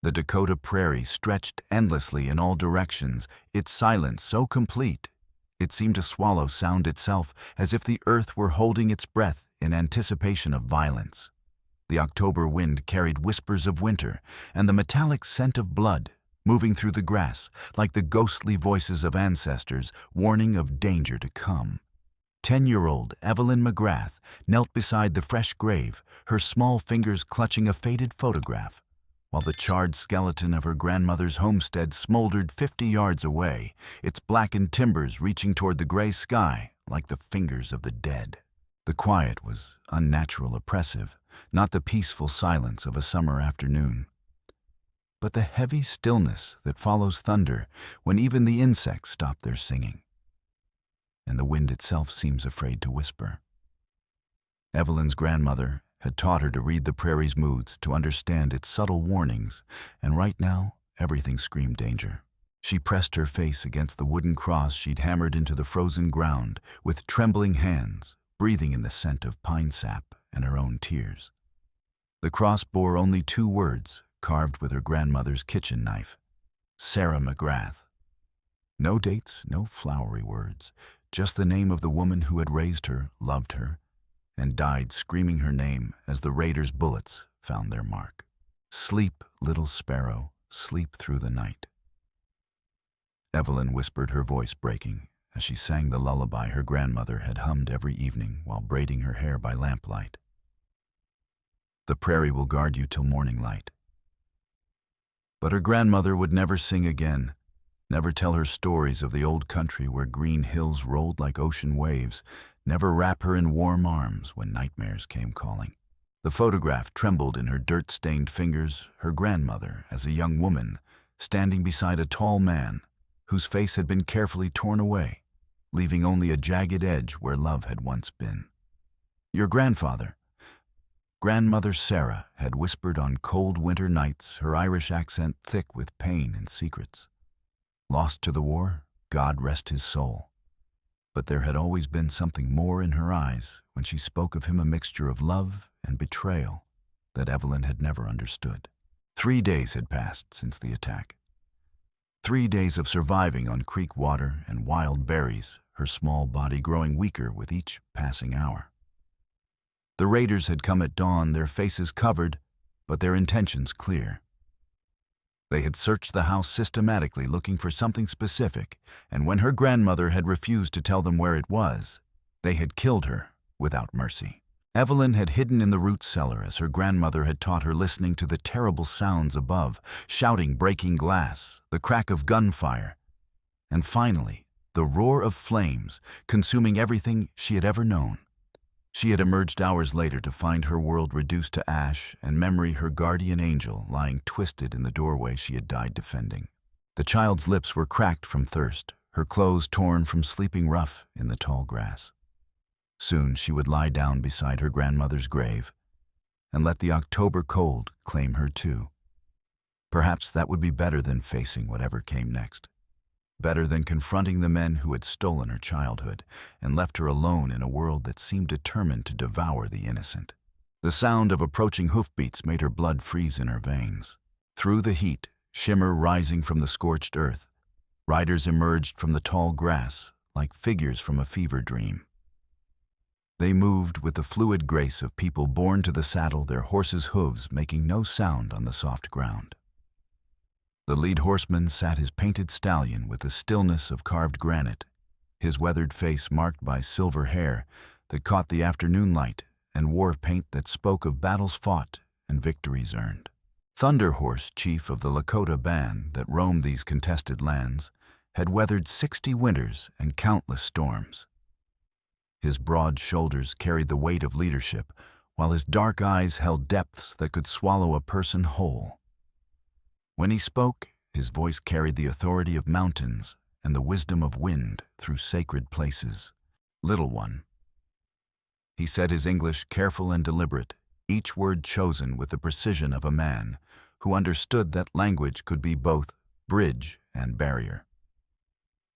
The Dakota prairie stretched endlessly in all directions, its silence so complete it seemed to swallow sound itself, as if the earth were holding its breath in anticipation of violence. The October wind carried whispers of winter and the metallic scent of blood, moving through the grass like the ghostly voices of ancestors warning of danger to come. 10-year-old Evelyn McGrath knelt beside the fresh grave, her small fingers clutching a faded photograph, while the charred skeleton of her grandmother's homestead smoldered 50 yards away, its blackened timbers reaching toward the gray sky like the fingers of the dead. The quiet was unnatural, oppressive, not the peaceful silence of a summer afternoon, but the heavy stillness that follows thunder when even the insects stop their singing, and the wind itself seems afraid to whisper. Evelyn's grandmother had taught her to read the prairie's moods, to understand its subtle warnings, and right now, everything screamed danger. She pressed her face against the wooden cross she'd hammered into the frozen ground with trembling hands, breathing in the scent of pine sap and her own tears. The cross bore only 2 words, carved with her grandmother's kitchen knife: Sarah McGrath. No dates, no flowery words, just the name of the woman who had raised her, loved her, and died screaming her name as the raiders' bullets found their mark. Sleep, little sparrow, sleep through the night. Evelyn whispered, her voice breaking, as she sang the lullaby her grandmother had hummed every evening while braiding her hair by lamplight. The prairie will guard you till morning light. But her grandmother would never sing again, never tell her stories of the old country where green hills rolled like ocean waves, never wrap her in warm arms when nightmares came calling. The photograph trembled in her dirt-stained fingers, her grandmother as a young woman, standing beside a tall man whose face had been carefully torn away, leaving only a jagged edge where love had once been. Your grandfather, Grandmother Sarah, had whispered on cold winter nights, her Irish accent thick with pain and secrets. Lost to the war, God rest his soul. But there had always been something more in her eyes when she spoke of him, a mixture of love and betrayal that Evelyn had never understood. 3 days had passed since the attack. 3 days of surviving on creek water and wild berries, her small body growing weaker with each passing hour. The raiders had come at dawn, their faces covered, but their intentions clear. They had searched the house systematically, looking for something specific, and when her grandmother had refused to tell them where it was, they had killed her without mercy. Evelyn had hidden in the root cellar as her grandmother had taught her, listening to the terrible sounds above, shouting, breaking glass, the crack of gunfire, and finally, the roar of flames, consuming everything she had ever known. She had emerged hours later to find her world reduced to ash and memory, her guardian angel, lying twisted in the doorway she had died defending. The child's lips were cracked from thirst, her clothes torn from sleeping rough in the tall grass. Soon she would lie down beside her grandmother's grave and let the October cold claim her too. Perhaps that would be better than facing whatever came next. Better than confronting the men who had stolen her childhood and left her alone in a world that seemed determined to devour the innocent. The sound of approaching hoofbeats made her blood freeze in her veins. Through the heat, shimmer rising from the scorched earth, riders emerged from the tall grass like figures from a fever dream. They moved with the fluid grace of people born to the saddle, their horses' hooves making no sound on the soft ground. The lead horseman sat his painted stallion with the stillness of carved granite, his weathered face marked by silver hair that caught the afternoon light and war paint that spoke of battles fought and victories earned. Thunder Horse, chief of the Lakota band that roamed these contested lands, had weathered 60 winters and countless storms. His broad shoulders carried the weight of leadership, while his dark eyes held depths that could swallow a person whole. When he spoke, his voice carried the authority of mountains and the wisdom of wind through sacred places. Little one. He said, his English careful and deliberate, each word chosen with the precision of a man who understood that language could be both bridge and barrier.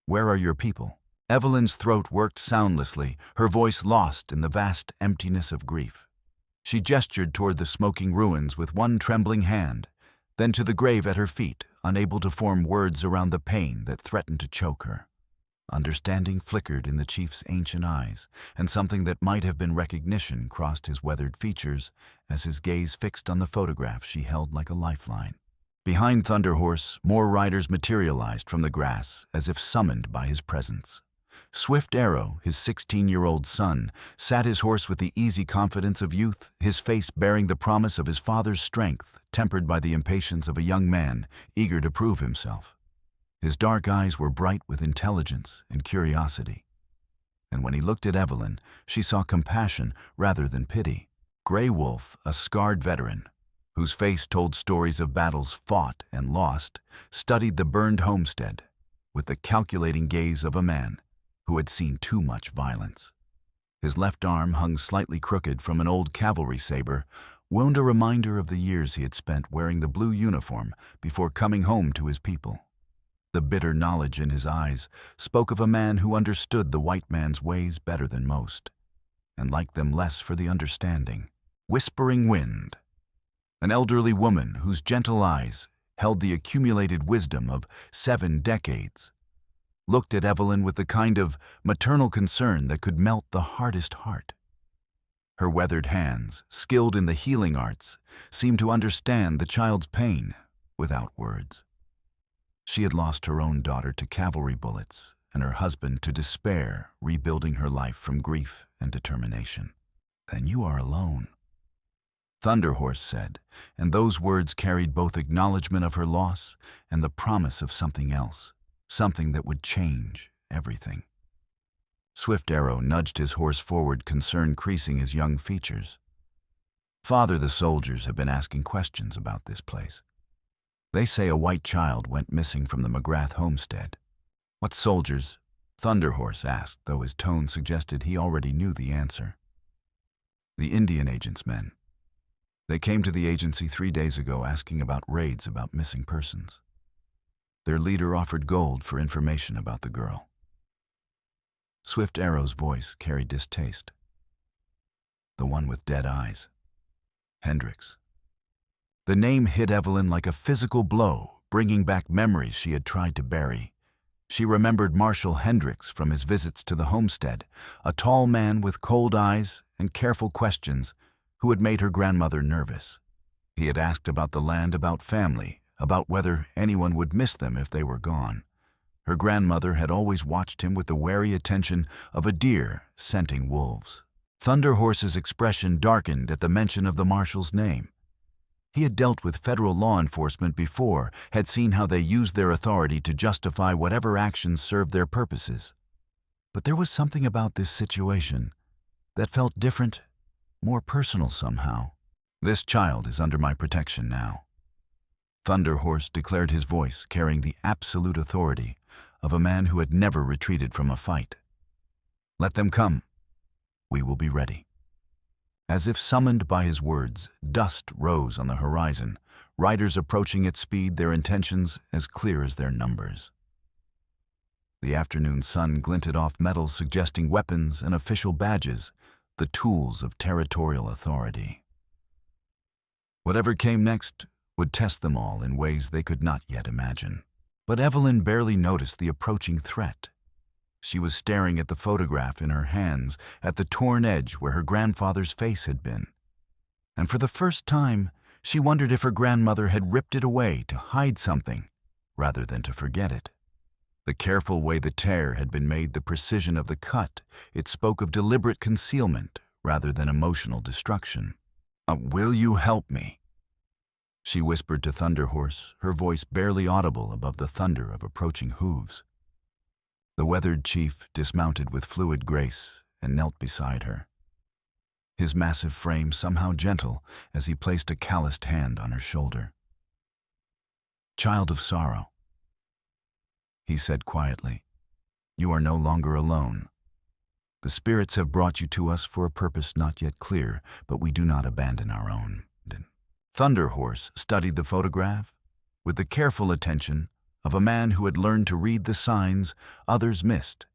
Where are your people? Evelyn's throat worked soundlessly, her voice lost in the vast emptiness of grief. She gestured toward the smoking ruins with one trembling hand, then to the grave at her feet, unable to form words around the pain that threatened to choke her. Understanding flickered in the chief's ancient eyes, and something that might have been recognition crossed his weathered features as his gaze fixed on the photograph she held like a lifeline. Behind Thunderhorse, more riders materialized from the grass as if summoned by his presence. Swift Arrow, his 16-year-old son, sat his horse with the easy confidence of youth, his face bearing the promise of his father's strength, tempered by the impatience of a young man eager to prove himself. His dark eyes were bright with intelligence and curiosity. And when he looked at Evelyn, she saw compassion rather than pity. Grey Wolf, a scarred veteran, whose face told stories of battles fought and lost, studied the burned homestead with the calculating gaze of a man who had seen too much violence. His left arm, hung slightly crooked from an old cavalry saber, wound a reminder of the years he had spent wearing the blue uniform before coming home to his people. The bitter knowledge in his eyes spoke of a man who understood the white man's ways better than most, and liked them less for the understanding. Whispering Wind, an elderly woman whose gentle eyes held the accumulated wisdom of 7 decades, looked at Evelyn with the kind of maternal concern that could melt the hardest heart. Her weathered hands, skilled in the healing arts, seemed to understand the child's pain without words. She had lost her own daughter to cavalry bullets and her husband to despair, rebuilding her life from grief and determination. "Then you are alone," Thunderhorse said, and those words carried both acknowledgement of her loss and the promise of something else, something that would change everything. Swift Arrow nudged his horse forward, concern creasing his young features. "Father, the soldiers have been asking questions about this place. They say a white child went missing from the McGrath homestead." "What soldiers?" Thunderhorse asked, though his tone suggested he already knew the answer. "The Indian agent's men. They came to the agency 3 days ago asking about raids about missing persons. Their leader offered gold for information about the girl." Swift Arrow's voice carried distaste. "The one with dead eyes. Hendricks." The name hit Evelyn like a physical blow, bringing back memories she had tried to bury. She remembered Marshal Hendricks from his visits to the homestead, a tall man with cold eyes and careful questions who had made her grandmother nervous. He had asked about the land, about family, about whether anyone would miss them if they were gone. Her grandmother had always watched him with the wary attention of a deer scenting wolves. Thunderhorse's expression darkened at the mention of the marshal's name. He had dealt with federal law enforcement before, had seen how they used their authority to justify whatever actions served their purposes. But there was something about this situation that felt different, more personal somehow. "This child is under my protection now," Thunderhorse declared, his voice carrying the absolute authority of a man who had never retreated from a fight. "Let them come. We will be ready." As if summoned by his words, dust rose on the horizon, riders approaching at speed, their intentions as clear as their numbers. The afternoon sun glinted off metal, suggesting weapons and official badges, the tools of territorial authority. Whatever came next would test them all in ways they could not yet imagine. But Evelyn barely noticed the approaching threat. She was staring at the photograph in her hands, at the torn edge where her grandfather's face had been. And for the first time, she wondered if her grandmother had ripped it away to hide something, rather than to forget it. The careful way the tear had been made, the precision of the cut, it spoke of deliberate concealment rather than emotional destruction. "Will you help me?" she whispered to Thunderhorse, her voice barely audible above the thunder of approaching hooves. The weathered chief dismounted with fluid grace and knelt beside her, his massive frame somehow gentle as he placed a calloused hand on her shoulder. "Child of sorrow," he said quietly, "you are no longer alone. The spirits have brought you to us for a purpose not yet clear, but we do not abandon our own." Thunderhorse studied the photograph with the careful attention of a man who had learned to read the signs others missed.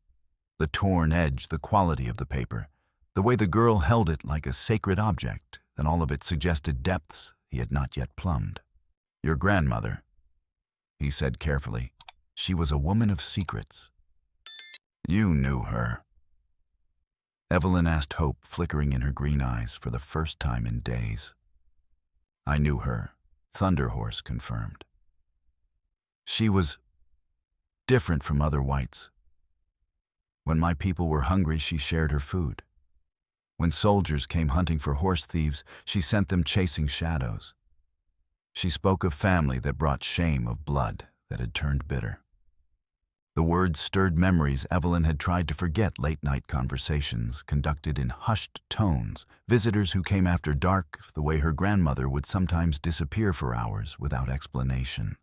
The torn edge, the quality of the paper, the way the girl held it like a sacred object, and all of it suggested depths he had not yet plumbed. Your grandmother, he said carefully. She was a woman of secrets. You knew her. Evelyn asked, hope flickering in her green eyes for the first time in days. I knew her, Thunderhorse confirmed. She was different from other whites. When my people were hungry, she shared her food. When soldiers came hunting for horse thieves, she sent them chasing shadows. She spoke of family that brought shame, of blood that had turned bitter. The words stirred memories Evelyn had tried to forget, late-night conversations conducted in hushed tones, visitors who came after dark, the way her grandmother would sometimes disappear for hours without explanation.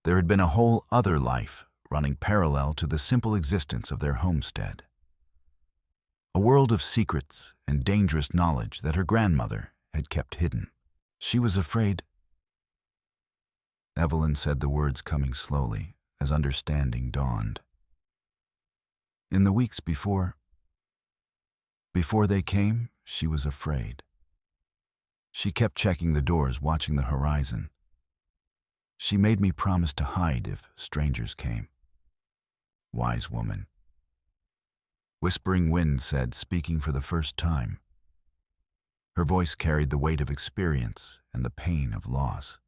There had been a whole other life running parallel to the simple existence of their homestead. A world of secrets and dangerous knowledge that her grandmother had kept hidden. She was afraid. Evelyn said the words coming slowly as understanding dawned. In the weeks before they came, she was afraid. She kept checking the doors, watching the horizon. She made me promise to hide if strangers came. Wise woman. Whispering Wind said, speaking for the first time. Her voice carried the weight of experience and the pain of loss.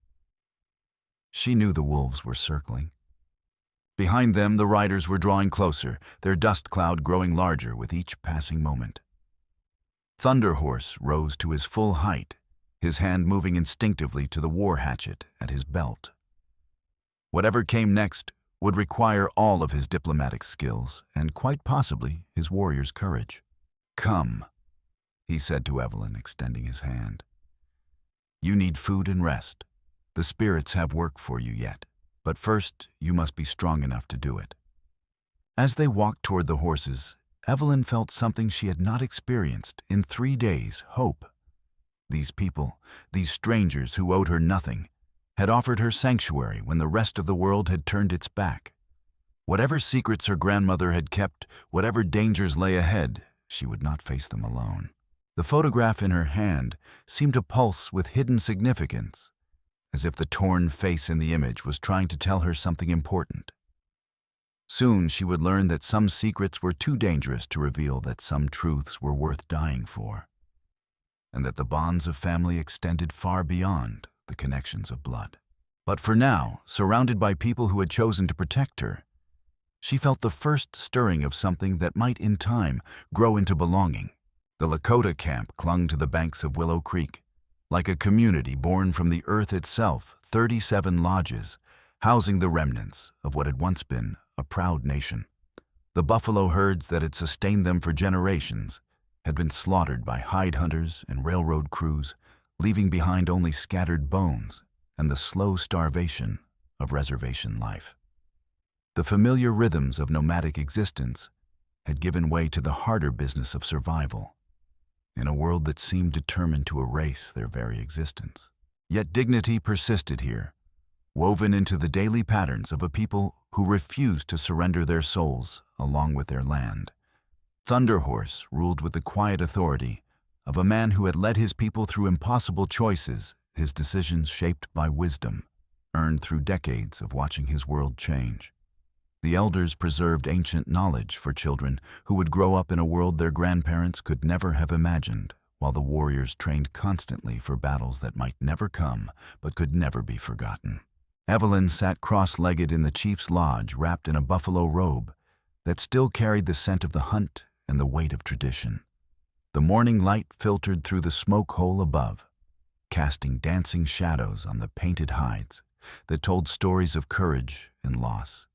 She knew the wolves were circling. Behind them, the riders were drawing closer, their dust cloud growing larger with each passing moment. Thunderhorse rose to his full height, his hand moving instinctively to the war hatchet at his belt. Whatever came next would require all of his diplomatic skills and quite possibly his warrior's courage. Come, he said to Evelyn, extending his hand. You need food and rest. The spirits have work for you yet, but first you must be strong enough to do it. As they walked toward the horses, Evelyn felt something she had not experienced in 3 days: hope. These people, these strangers who owed her nothing, had offered her sanctuary when the rest of the world had turned its back. Whatever secrets her grandmother had kept, whatever dangers lay ahead, she would not face them alone. The photograph in her hand seemed to pulse with hidden significance, as if the torn face in the image was trying to tell her something important. Soon she would learn that some secrets were too dangerous to reveal, that some truths were worth dying for, and that the bonds of family extended far beyond the connections of blood. But for now, surrounded by people who had chosen to protect her, she felt the first stirring of something that might in time grow into belonging. The Lakota camp clung to the banks of Willow Creek. Like a community born from the earth itself, 37 lodges, housing the remnants of what had once been a proud nation. The buffalo herds that had sustained them for generations had been slaughtered by hide hunters and railroad crews, leaving behind only scattered bones and the slow starvation of reservation life. The familiar rhythms of nomadic existence had given way to the harder business of survival, in a world that seemed determined to erase their very existence. Yet dignity persisted here, woven into the daily patterns of a people who refused to surrender their souls along with their land. Thunderhorse ruled with the quiet authority of a man who had led his people through impossible choices, his decisions shaped by wisdom, earned through decades of watching his world change. The elders preserved ancient knowledge for children who would grow up in a world their grandparents could never have imagined, while the warriors trained constantly for battles that might never come but could never be forgotten. Evelyn sat cross-legged in the chief's lodge, wrapped in a buffalo robe that still carried the scent of the hunt and the weight of tradition. The morning light filtered through the smoke hole above, casting dancing shadows on the painted hides that told stories of courage and loss,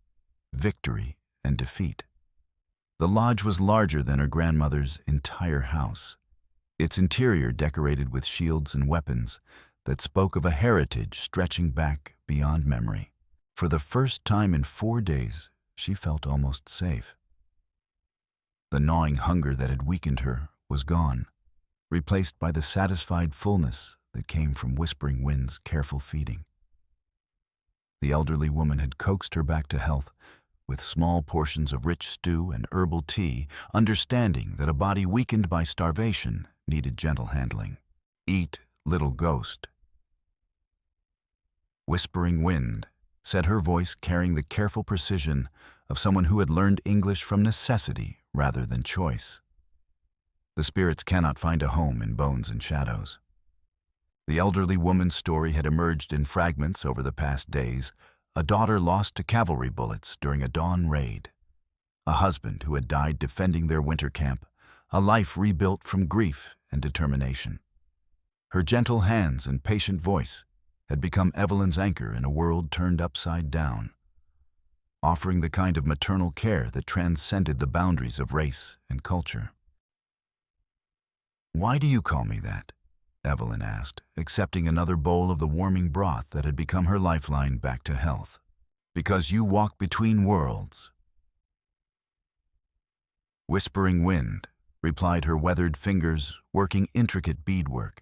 victory and defeat. The lodge was larger than her grandmother's entire house, its interior decorated with shields and weapons that spoke of a heritage stretching back beyond memory. For the first time in 4 days, she felt almost safe. The gnawing hunger that had weakened her was gone, replaced by the satisfied fullness that came from Whispering Wind's careful feeding. The elderly woman had coaxed her back to health with small portions of rich stew and herbal tea, understanding that a body weakened by starvation needed gentle handling. Eat, little ghost. "Whispering wind," said her voice carrying the careful precision of someone who had learned English from necessity rather than choice. "The spirits cannot find a home in bones and shadows." The elderly woman's story had emerged in fragments over the past days: a daughter lost to cavalry bullets during a dawn raid, a husband who had died defending their winter camp, a life rebuilt from grief and determination. Her gentle hands and patient voice had become Evelyn's anchor in a world turned upside down, offering the kind of maternal care that transcended the boundaries of race and culture. "Why do you call me that?" Evelyn asked, accepting another bowl of the warming broth that had become her lifeline back to health. "Because you walk between worlds." "Whispering wind," replied her weathered fingers, working intricate beadwork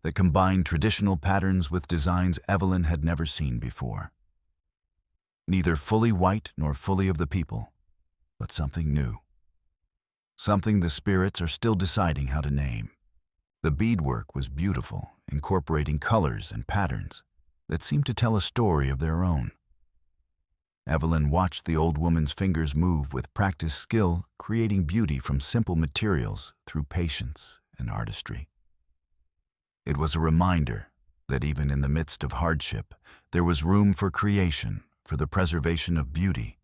that combined traditional patterns with designs Evelyn had never seen before. Neither fully white nor fully of the people, but something new. Something the spirits are still deciding how to name. The beadwork was beautiful, incorporating colors and patterns that seemed to tell a story of their own. Evelyn watched the old woman's fingers move with practiced skill, creating beauty from simple materials through patience and artistry. It was a reminder that even in the midst of hardship, there was room for creation, for the preservation of beauty,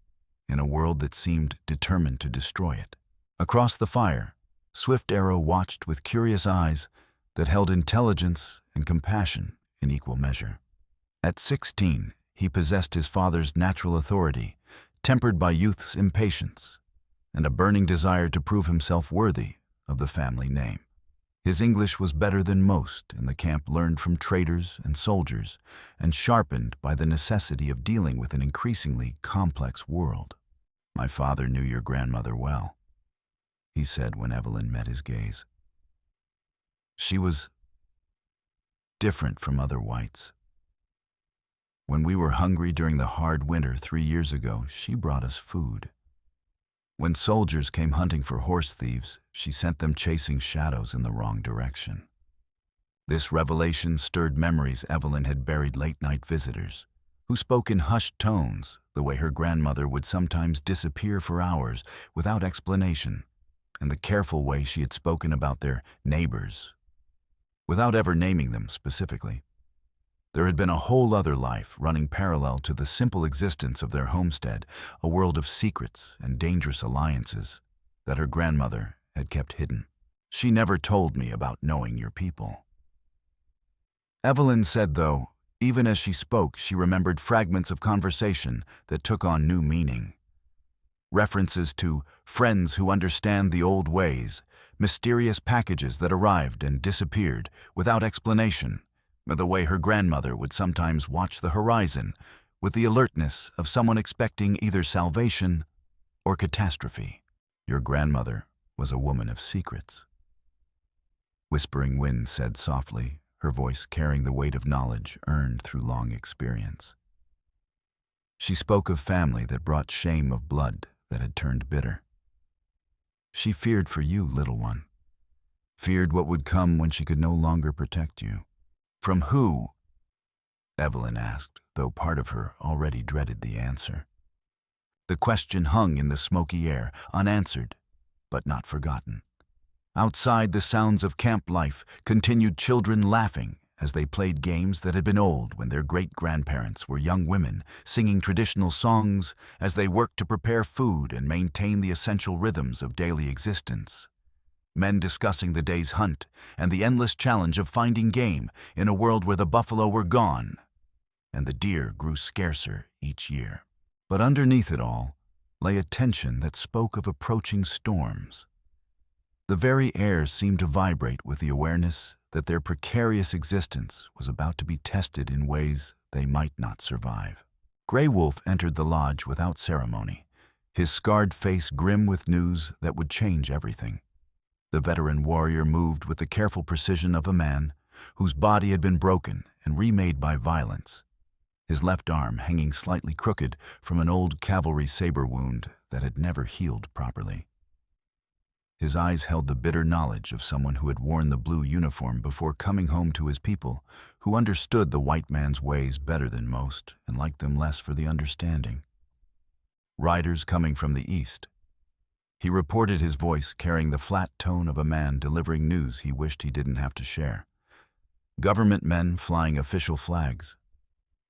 in a world that seemed determined to destroy it. Across the fire, Swift Arrow watched with curious eyes that held intelligence and compassion in equal measure. At 16, he possessed his father's natural authority, tempered by youth's impatience and a burning desire to prove himself worthy of the family name. His English was better than most in the camp, learned from traders and soldiers, and sharpened by the necessity of dealing with an increasingly complex world. "My father knew your grandmother well," he said when Evelyn met his gaze. "She was different from other whites. When we were hungry during the hard winter 3 years ago, she brought us food. When soldiers came hunting for horse thieves, she sent them chasing shadows in the wrong direction." This revelation stirred memories Evelyn had buried late-night visitors, who spoke in hushed tones, the way her grandmother would sometimes disappear for hours without explanation, and the careful way she had spoken about their neighbors, without ever naming them specifically. There had been a whole other life running parallel to the simple existence of their homestead, a world of secrets and dangerous alliances that her grandmother had kept hidden. "She never told me about knowing your people." Evelyn said, though, even as she spoke, she remembered fragments of conversation that took on new meaning. References to friends who understand the old ways, mysterious packages that arrived and disappeared without explanation, the way her grandmother would sometimes watch the horizon with the alertness of someone expecting either salvation or catastrophe. "Your grandmother was a woman of secrets," Whispering Wind said softly, her voice carrying the weight of knowledge earned through long experience. She spoke of family that brought shame of blood that had turned bitter. She feared for you, little one, feared what would come when she could no longer protect you. "From who?" Evelyn asked, though part of her already dreaded the answer. The question hung in the smoky air, unanswered, but not forgotten. Outside, the sounds of camp life continued, children laughing as they played games that had been old when their great-grandparents were young women, singing traditional songs as they worked to prepare food and maintain the essential rhythms of daily existence. Men discussing the day's hunt and the endless challenge of finding game in a world where the buffalo were gone and the deer grew scarcer each year. But underneath it all lay a tension that spoke of approaching storms. The very air seemed to vibrate with the awareness that their precarious existence was about to be tested in ways they might not survive. Grey Wolf entered the lodge without ceremony, his scarred face grim with news that would change everything. The veteran warrior moved with the careful precision of a man whose body had been broken and remade by violence, his left arm hanging slightly crooked from an old cavalry saber wound that had never healed properly. His eyes held the bitter knowledge of someone who had worn the blue uniform before coming home to his people, who understood the white man's ways better than most and liked them less for the understanding. Riders coming from the east. He reported, his voice carrying the flat tone of a man delivering news he wished he didn't have to share. Government men flying official flags.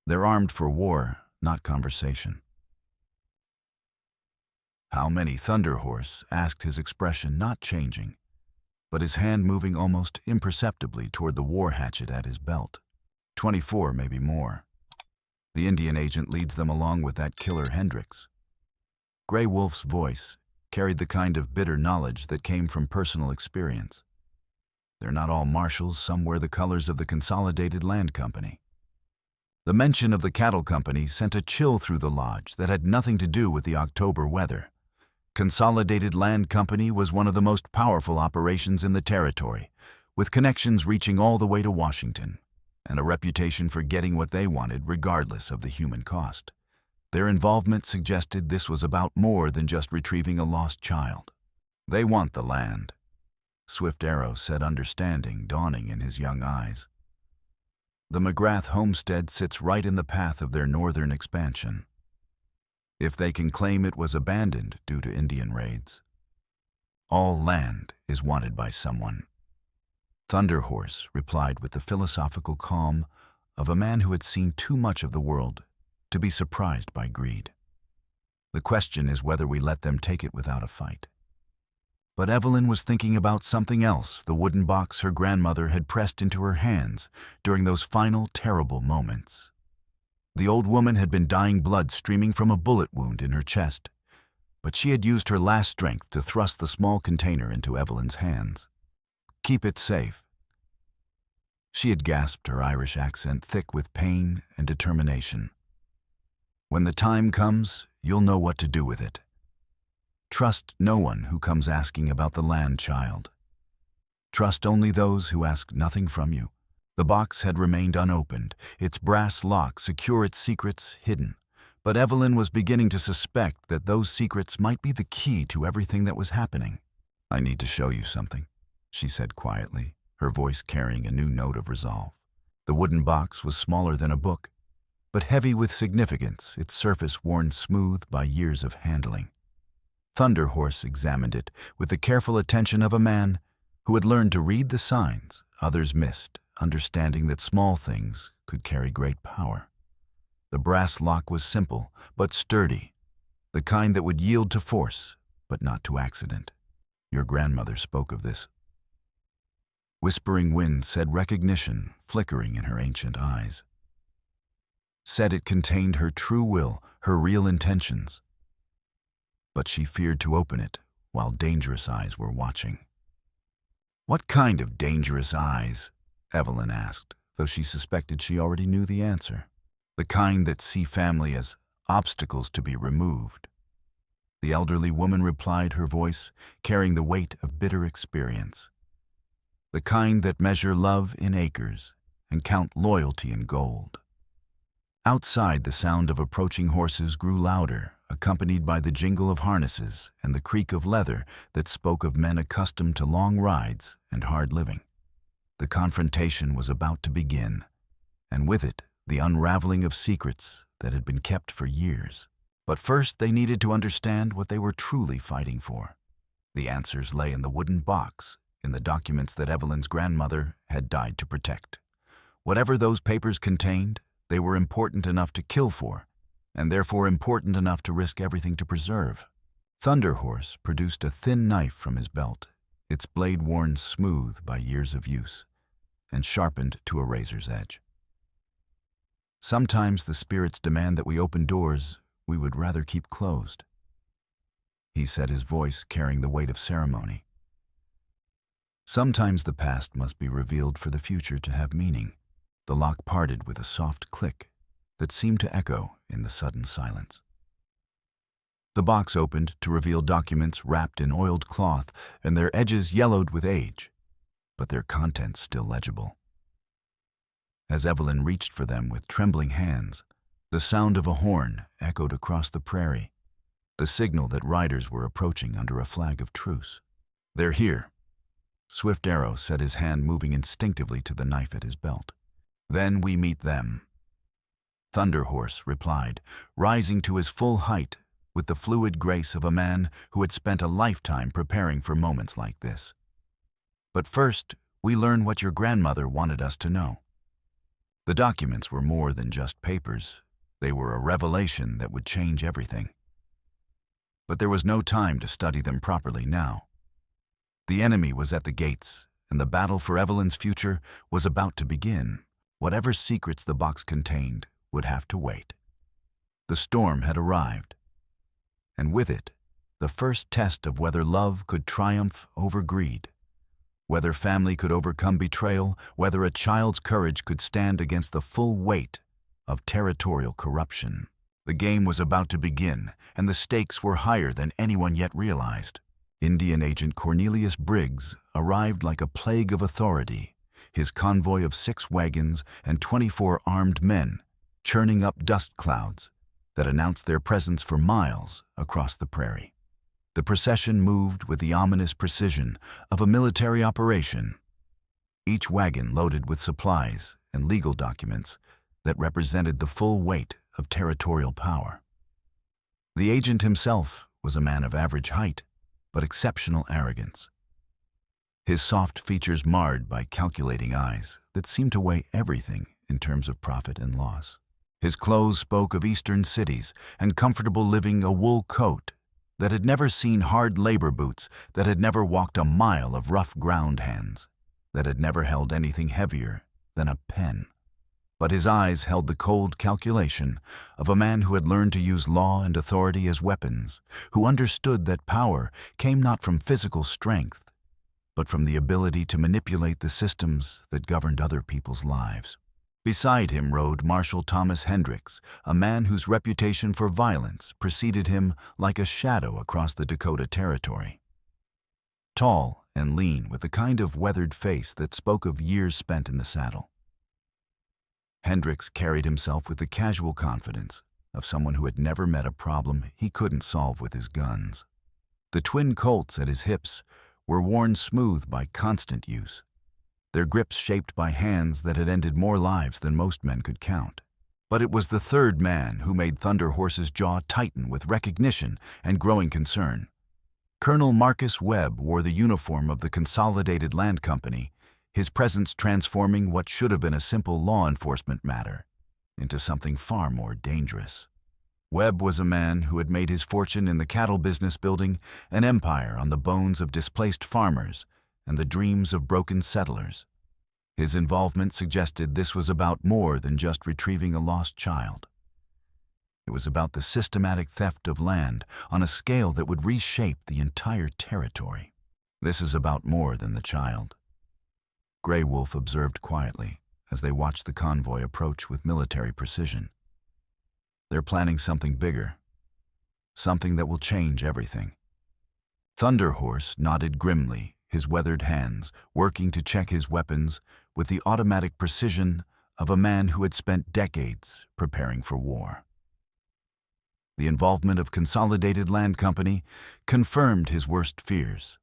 They're armed for war, not conversation. "How many, Thunderhorse?" asked, his expression not changing, but his hand moving almost imperceptibly toward the war hatchet at his belt. 24, maybe more. The Indian agent leads them along with that killer Hendricks. Gray Wolf's voice carried the kind of bitter knowledge that came from personal experience. They're not all marshals, some wear the colors of the Consolidated Land Company. The mention of the cattle company sent a chill through the lodge that had nothing to do with the October weather. Consolidated Land Company was one of the most powerful operations in the territory, with connections reaching all the way to Washington, and a reputation for getting what they wanted regardless of the human cost. Their involvement suggested this was about more than just retrieving a lost child. "They want the land," Swift Arrow said, understanding dawning in his young eyes. "The McGrath homestead sits right in the path of their northern expansion. If they can claim it was abandoned due to Indian raids, all land is wanted by someone." Thunderhorse replied with the philosophical calm of a man who had seen too much of the world to be surprised by greed. "The question is whether we let them take it without a fight." But Evelyn was thinking about something else, the wooden box her grandmother had pressed into her hands during those final terrible moments. The old woman had been dying, blood streaming from a bullet wound in her chest, but she had used her last strength to thrust the small container into Evelyn's hands. "Keep it safe." She had gasped, her Irish accent thick with pain and determination. "When the time comes, you'll know what to do with it. Trust no one who comes asking about the land, child. Trust only those who ask nothing from you." The box had remained unopened, its brass lock secure, its secrets hidden. But Evelyn was beginning to suspect that those secrets might be the key to everything that was happening. "I need to show you something," she said quietly, her voice carrying a new note of resolve. The wooden box was smaller than a book, but heavy with significance, its surface worn smooth by years of handling. Thunderhorse examined it with the careful attention of a man who had learned to read the signs others missed, understanding that small things could carry great power. The brass lock was simple but sturdy, the kind that would yield to force but not to accident. "Your grandmother spoke of this." Whispering wind said recognition flickering in her ancient eyes. Said it contained her true will, her real intentions. But she feared to open it while dangerous eyes were watching. "What kind of dangerous eyes?" Evelyn asked, though she suspected she already knew the answer. "The kind that see family as obstacles to be removed." The elderly woman replied, her voice carrying the weight of bitter experience. "The kind that measure love in acres and count loyalty in gold." Outside, the sound of approaching horses grew louder, accompanied by the jingle of harnesses and the creak of leather that spoke of men accustomed to long rides and hard living. The confrontation was about to begin, and with it, the unraveling of secrets that had been kept for years. But first, they needed to understand what they were truly fighting for. The answers lay in the wooden box, in the documents that Evelyn's grandmother had died to protect. Whatever those papers contained, they were important enough to kill for, and therefore important enough to risk everything to preserve. Thunderhorse produced a thin knife from his belt, its blade worn smooth by years of use, and sharpened to a razor's edge. "Sometimes the spirits demand that we open doors we would rather keep closed," he said, his voice carrying the weight of ceremony. "Sometimes the past must be revealed for the future to have meaning." The lock parted with a soft click that seemed to echo in the sudden silence. The box opened to reveal documents wrapped in oiled cloth and their edges yellowed with age, but their contents still legible. As Evelyn reached for them with trembling hands, the sound of a horn echoed across the prairie, the signal that riders were approaching under a flag of truce. They're here. Swift Arrow said, his hand moving instinctively to the knife at his belt. Then we meet them. Thunder Horse replied, rising to his full height with the fluid grace of a man who had spent a lifetime preparing for moments like this. But first, we learn what your grandmother wanted us to know. The documents were more than just papers. They were a revelation that would change everything. But there was no time to study them properly now. The enemy was at the gates, and the battle for Evelyn's future was about to begin. Whatever secrets the box contained would have to wait. The storm had arrived, and with it, the first test of whether love could triumph over greed, whether family could overcome betrayal, whether a child's courage could stand against the full weight of territorial corruption. The game was about to begin, and the stakes were higher than anyone yet realized. Indian Agent Cornelius Briggs arrived like a plague of authority, his convoy of 6 wagons and 24 armed men churning up dust clouds that announced their presence for miles across the prairie. The procession moved with the ominous precision of a military operation, each wagon loaded with supplies and legal documents that represented the full weight of territorial power. The agent himself was a man of average height, but exceptional arrogance. His soft features marred by calculating eyes that seemed to weigh everything in terms of profit and loss. His clothes spoke of eastern cities and comfortable living, a wool coat that had never seen hard labor boots, that had never walked a mile of rough ground hands, that had never held anything heavier than a pen. But his eyes held the cold calculation of a man who had learned to use law and authority as weapons, who understood that power came not from physical strength, but from the ability to manipulate the systems that governed other people's lives. Beside him rode Marshal Thomas Hendricks, a man whose reputation for violence preceded him like a shadow across the Dakota territory. Tall and lean, with a kind of weathered face that spoke of years spent in the saddle. Hendricks carried himself with the casual confidence of someone who had never met a problem he couldn't solve with his guns. The twin Colts at his hips were worn smooth by constant use, their grips shaped by hands that had ended more lives than most men could count. But it was the third man who made Thunder Horse's jaw tighten with recognition and growing concern. Colonel Marcus Webb wore the uniform of the Consolidated Land Company, his presence transforming what should have been a simple law enforcement matter into something far more dangerous. Webb was a man who had made his fortune in the cattle business, building an empire on the bones of displaced farmers and the dreams of broken settlers. His involvement suggested this was about more than just retrieving a lost child. It was about the systematic theft of land on a scale that would reshape the entire territory. This is about more than the child. Grey Wolf observed quietly as they watched the convoy approach with military precision. They're planning something bigger, something that will change everything. Thunder Horse nodded grimly, his weathered hands working to check his weapons with the automatic precision of a man who had spent decades preparing for war. The involvement of Consolidated Land Company confirmed his worst fears.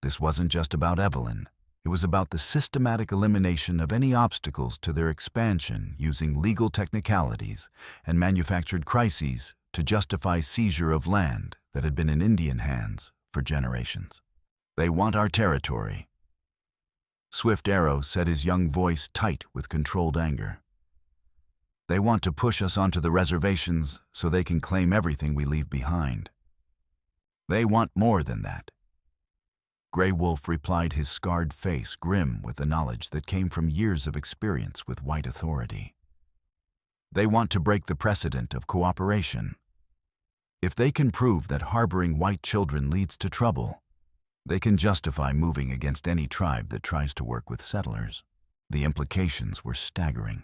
This wasn't just about Evelyn. It was about the systematic elimination of any obstacles to their expansion using legal technicalities and manufactured crises to justify seizure of land that had been in Indian hands for generations. They want our territory. Swift Arrow said, his young voice tight with controlled anger. They want to push us onto the reservations so they can claim everything we leave behind. They want more than that. Grey Wolf replied, his scarred face grim with the knowledge that came from years of experience with white authority. They want to break the precedent of cooperation. If they can prove that harboring white children leads to trouble, they can justify moving against any tribe that tries to work with settlers. The implications were staggering.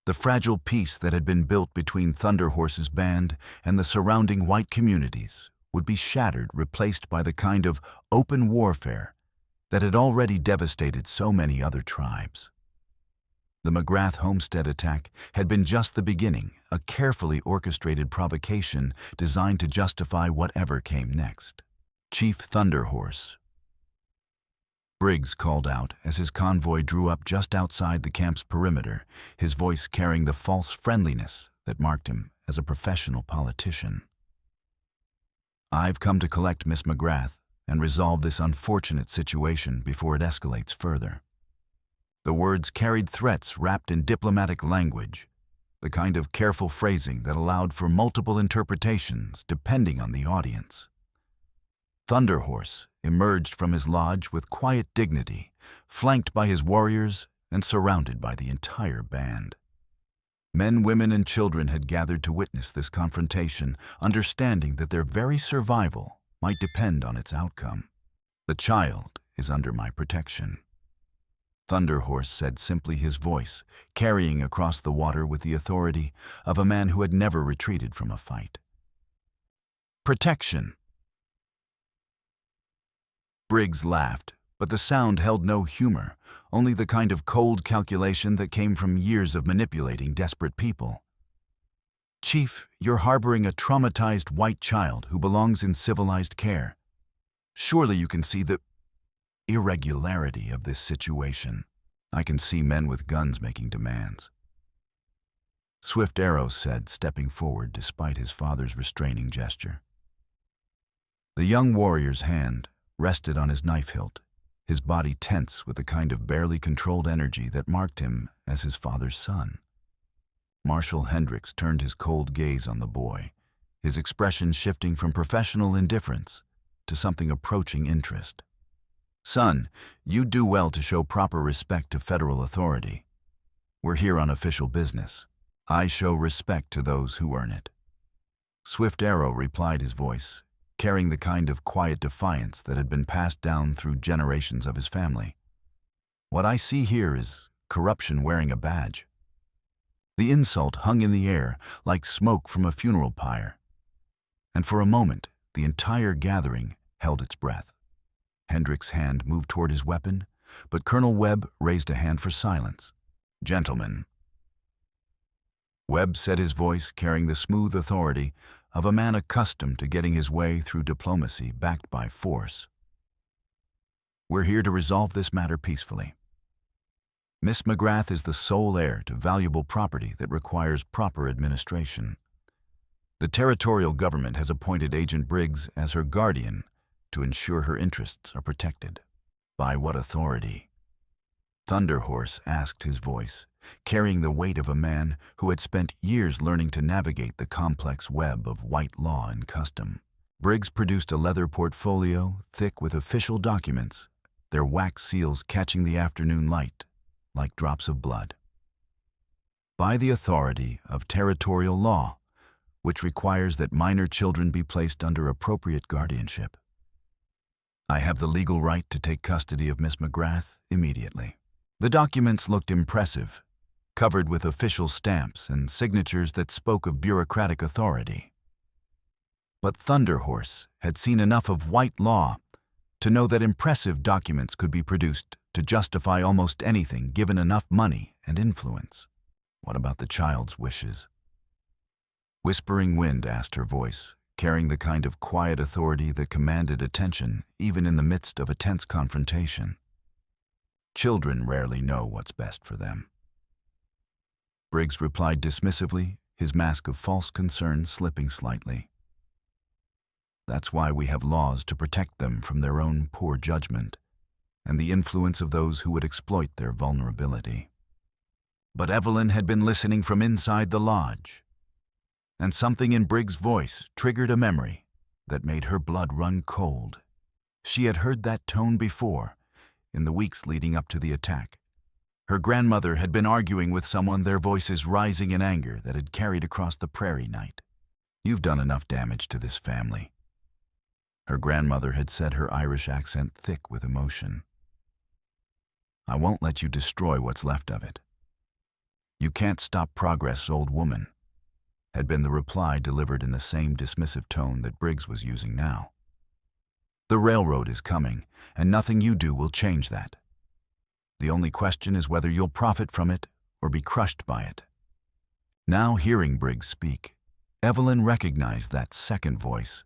The fragile peace that had been built between Thunder Horse's band and the surrounding white communities would be shattered, replaced by the kind of open warfare that had already devastated so many other tribes. The McGrath homestead attack had been just the beginning, a carefully orchestrated provocation designed to justify whatever came next. Chief Thunderhorse. Briggs called out as his convoy drew up just outside the camp's perimeter, his voice carrying the false friendliness that marked him as a professional politician. "I've come to collect Miss McGrath and resolve this unfortunate situation before it escalates further." The words carried threats wrapped in diplomatic language, the kind of careful phrasing that allowed for multiple interpretations depending on the audience. Thunderhorse emerged from his lodge with quiet dignity, flanked by his warriors and surrounded by the entire band. Men, women, and children had gathered to witness this confrontation, understanding that their very survival might depend on its outcome. "The child is under my protection," Thunderhorse said simply, his voice carrying across the water with the authority of a man who had never retreated from a fight. "Protection." Briggs laughed, but the sound held no humor, only the kind of cold calculation that came from years of manipulating desperate people. "Chief, you're harboring a traumatized white child who belongs in civilized care. Surely you can see the irregularity of this situation. I can see men with guns making demands," Swift Arrow said, stepping forward despite his father's restraining gesture. The young warrior's hand rested on his knife hilt, his body tense with the kind of barely controlled energy that marked him as his father's son. Marshal Hendricks turned his cold gaze on the boy, his expression shifting from professional indifference to something approaching interest. "Son, you do well to show proper respect to federal authority. We're here on official business. I show respect to those who earn it." Swift Arrow replied, his voice carrying the kind of quiet defiance that had been passed down through generations of his family. "What I see here is corruption wearing a badge." The insult hung in the air like smoke from a funeral pyre, and for a moment the entire gathering held its breath. Hendrick's hand moved toward his weapon, but Colonel Webb raised a hand for silence. "Gentlemen." Webb said, his voice carrying the smooth authority of a man accustomed to getting his way through diplomacy backed by force. "We're here to resolve this matter peacefully. Miss McGrath is the sole heir to valuable property that requires proper administration. The territorial government has appointed Agent Briggs as her guardian to ensure her interests are protected." "By what authority?" Thunderhorse asked, his voice carrying the weight of a man who had spent years learning to navigate the complex web of white law and custom. Briggs produced a leather portfolio thick with official documents, their wax seals catching the afternoon light like drops of blood. "By the authority of territorial law, which requires that minor children be placed under appropriate guardianship. I have the legal right to take custody of Miss McGrath immediately." The documents looked impressive, covered with official stamps and signatures that spoke of bureaucratic authority. But Thunderhorse had seen enough of white law to know that impressive documents could be produced to justify almost anything given enough money and influence. "What about the child's wishes?" Whispering Wind asked, her voice carrying the kind of quiet authority that commanded attention even in the midst of a tense confrontation. "Children rarely know what's best for them." Briggs replied dismissively, his mask of false concern slipping slightly. "That's why we have laws to protect them from their own poor judgment and the influence of those who would exploit their vulnerability." But Evelyn had been listening from inside the lodge, and something in Briggs' voice triggered a memory that made her blood run cold. She had heard that tone before, in the weeks leading up to the attack. Her grandmother had been arguing with someone, their voices rising in anger that had carried across the prairie night. "You've done enough damage to this family," her grandmother had said, her Irish accent thick with emotion. "I won't let you destroy what's left of it." "You can't stop progress, old woman," had been the reply, delivered in the same dismissive tone that Briggs was using now. "The railroad is coming, and nothing you do will change that. The only question is whether you'll profit from it or be crushed by it." Now, hearing Briggs speak, Evelyn recognized that second voice,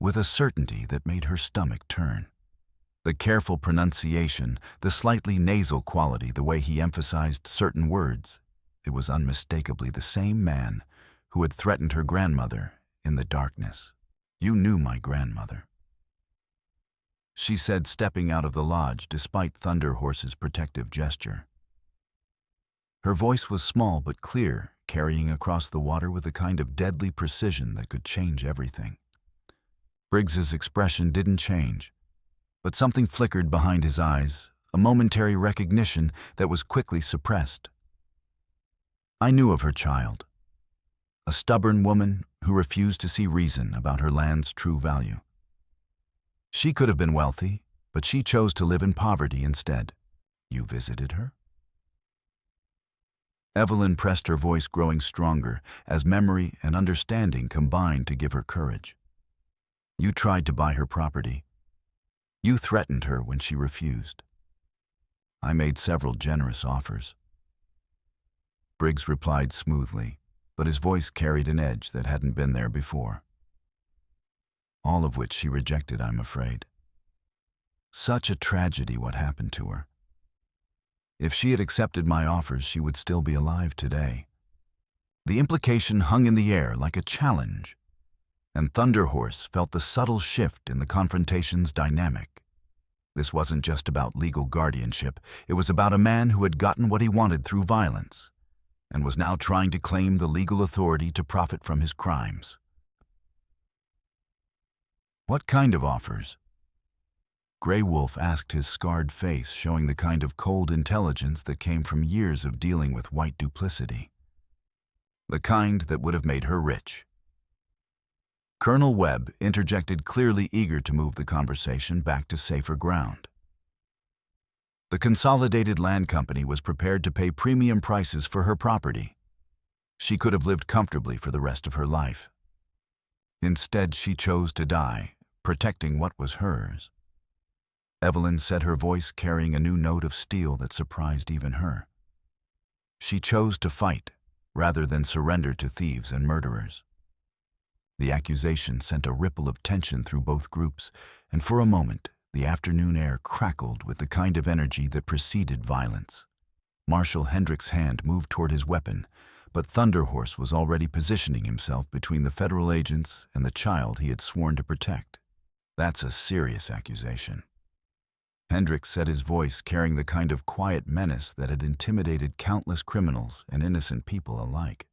with a certainty that made her stomach turn. The careful pronunciation, the slightly nasal quality, the way he emphasized certain words, it was unmistakably the same man who had threatened her grandmother in the darkness. "You knew my grandmother," she said, stepping out of the lodge despite Thunder Horse's protective gesture. Her voice was small but clear, carrying across the water with a kind of deadly precision that could change everything. Briggs's expression didn't change, but something flickered behind his eyes, a momentary recognition that was quickly suppressed. "I knew of her child, a stubborn woman who refused to see reason about her land's true value. She could have been wealthy, but she chose to live in poverty instead. You visited her?" Evelyn pressed, her voice growing stronger as memory and understanding combined to give her courage. "You tried to buy her property. You threatened her when she refused. I made several generous offers." Briggs replied smoothly, but his voice carried an edge that hadn't been there before. "All of which she rejected, I'm afraid. Such a tragedy what happened to her. If she had accepted my offers, she would still be alive today." The implication hung in the air like a challenge, and Thunder Horse felt the subtle shift in the confrontation's dynamic. This wasn't just about legal guardianship, it was about a man who had gotten what he wanted through violence, and was now trying to claim the legal authority to profit from his crimes. "What kind of offers?" Grey Wolf asked, his scarred face showing the kind of cold intelligence that came from years of dealing with white duplicity. The kind that would have made her rich. Colonel Webb interjected, clearly eager to move the conversation back to safer ground. The Consolidated Land Company was prepared to pay premium prices for her property. She could have lived comfortably for the rest of her life. Instead, she chose to die, protecting what was hers. Evelyn said, her voice carrying a new note of steel that surprised even her. She chose to fight, rather than surrender to thieves and murderers. The accusation sent a ripple of tension through both groups, and for a moment, the afternoon air crackled with the kind of energy that preceded violence. Marshal Hendrick's hand moved toward his weapon, but Thunder Horse was already positioning himself between the federal agents and the child he had sworn to protect. "That's a serious accusation," Hendrick said, his voice carrying the kind of quiet menace that had intimidated countless criminals and innocent people alike.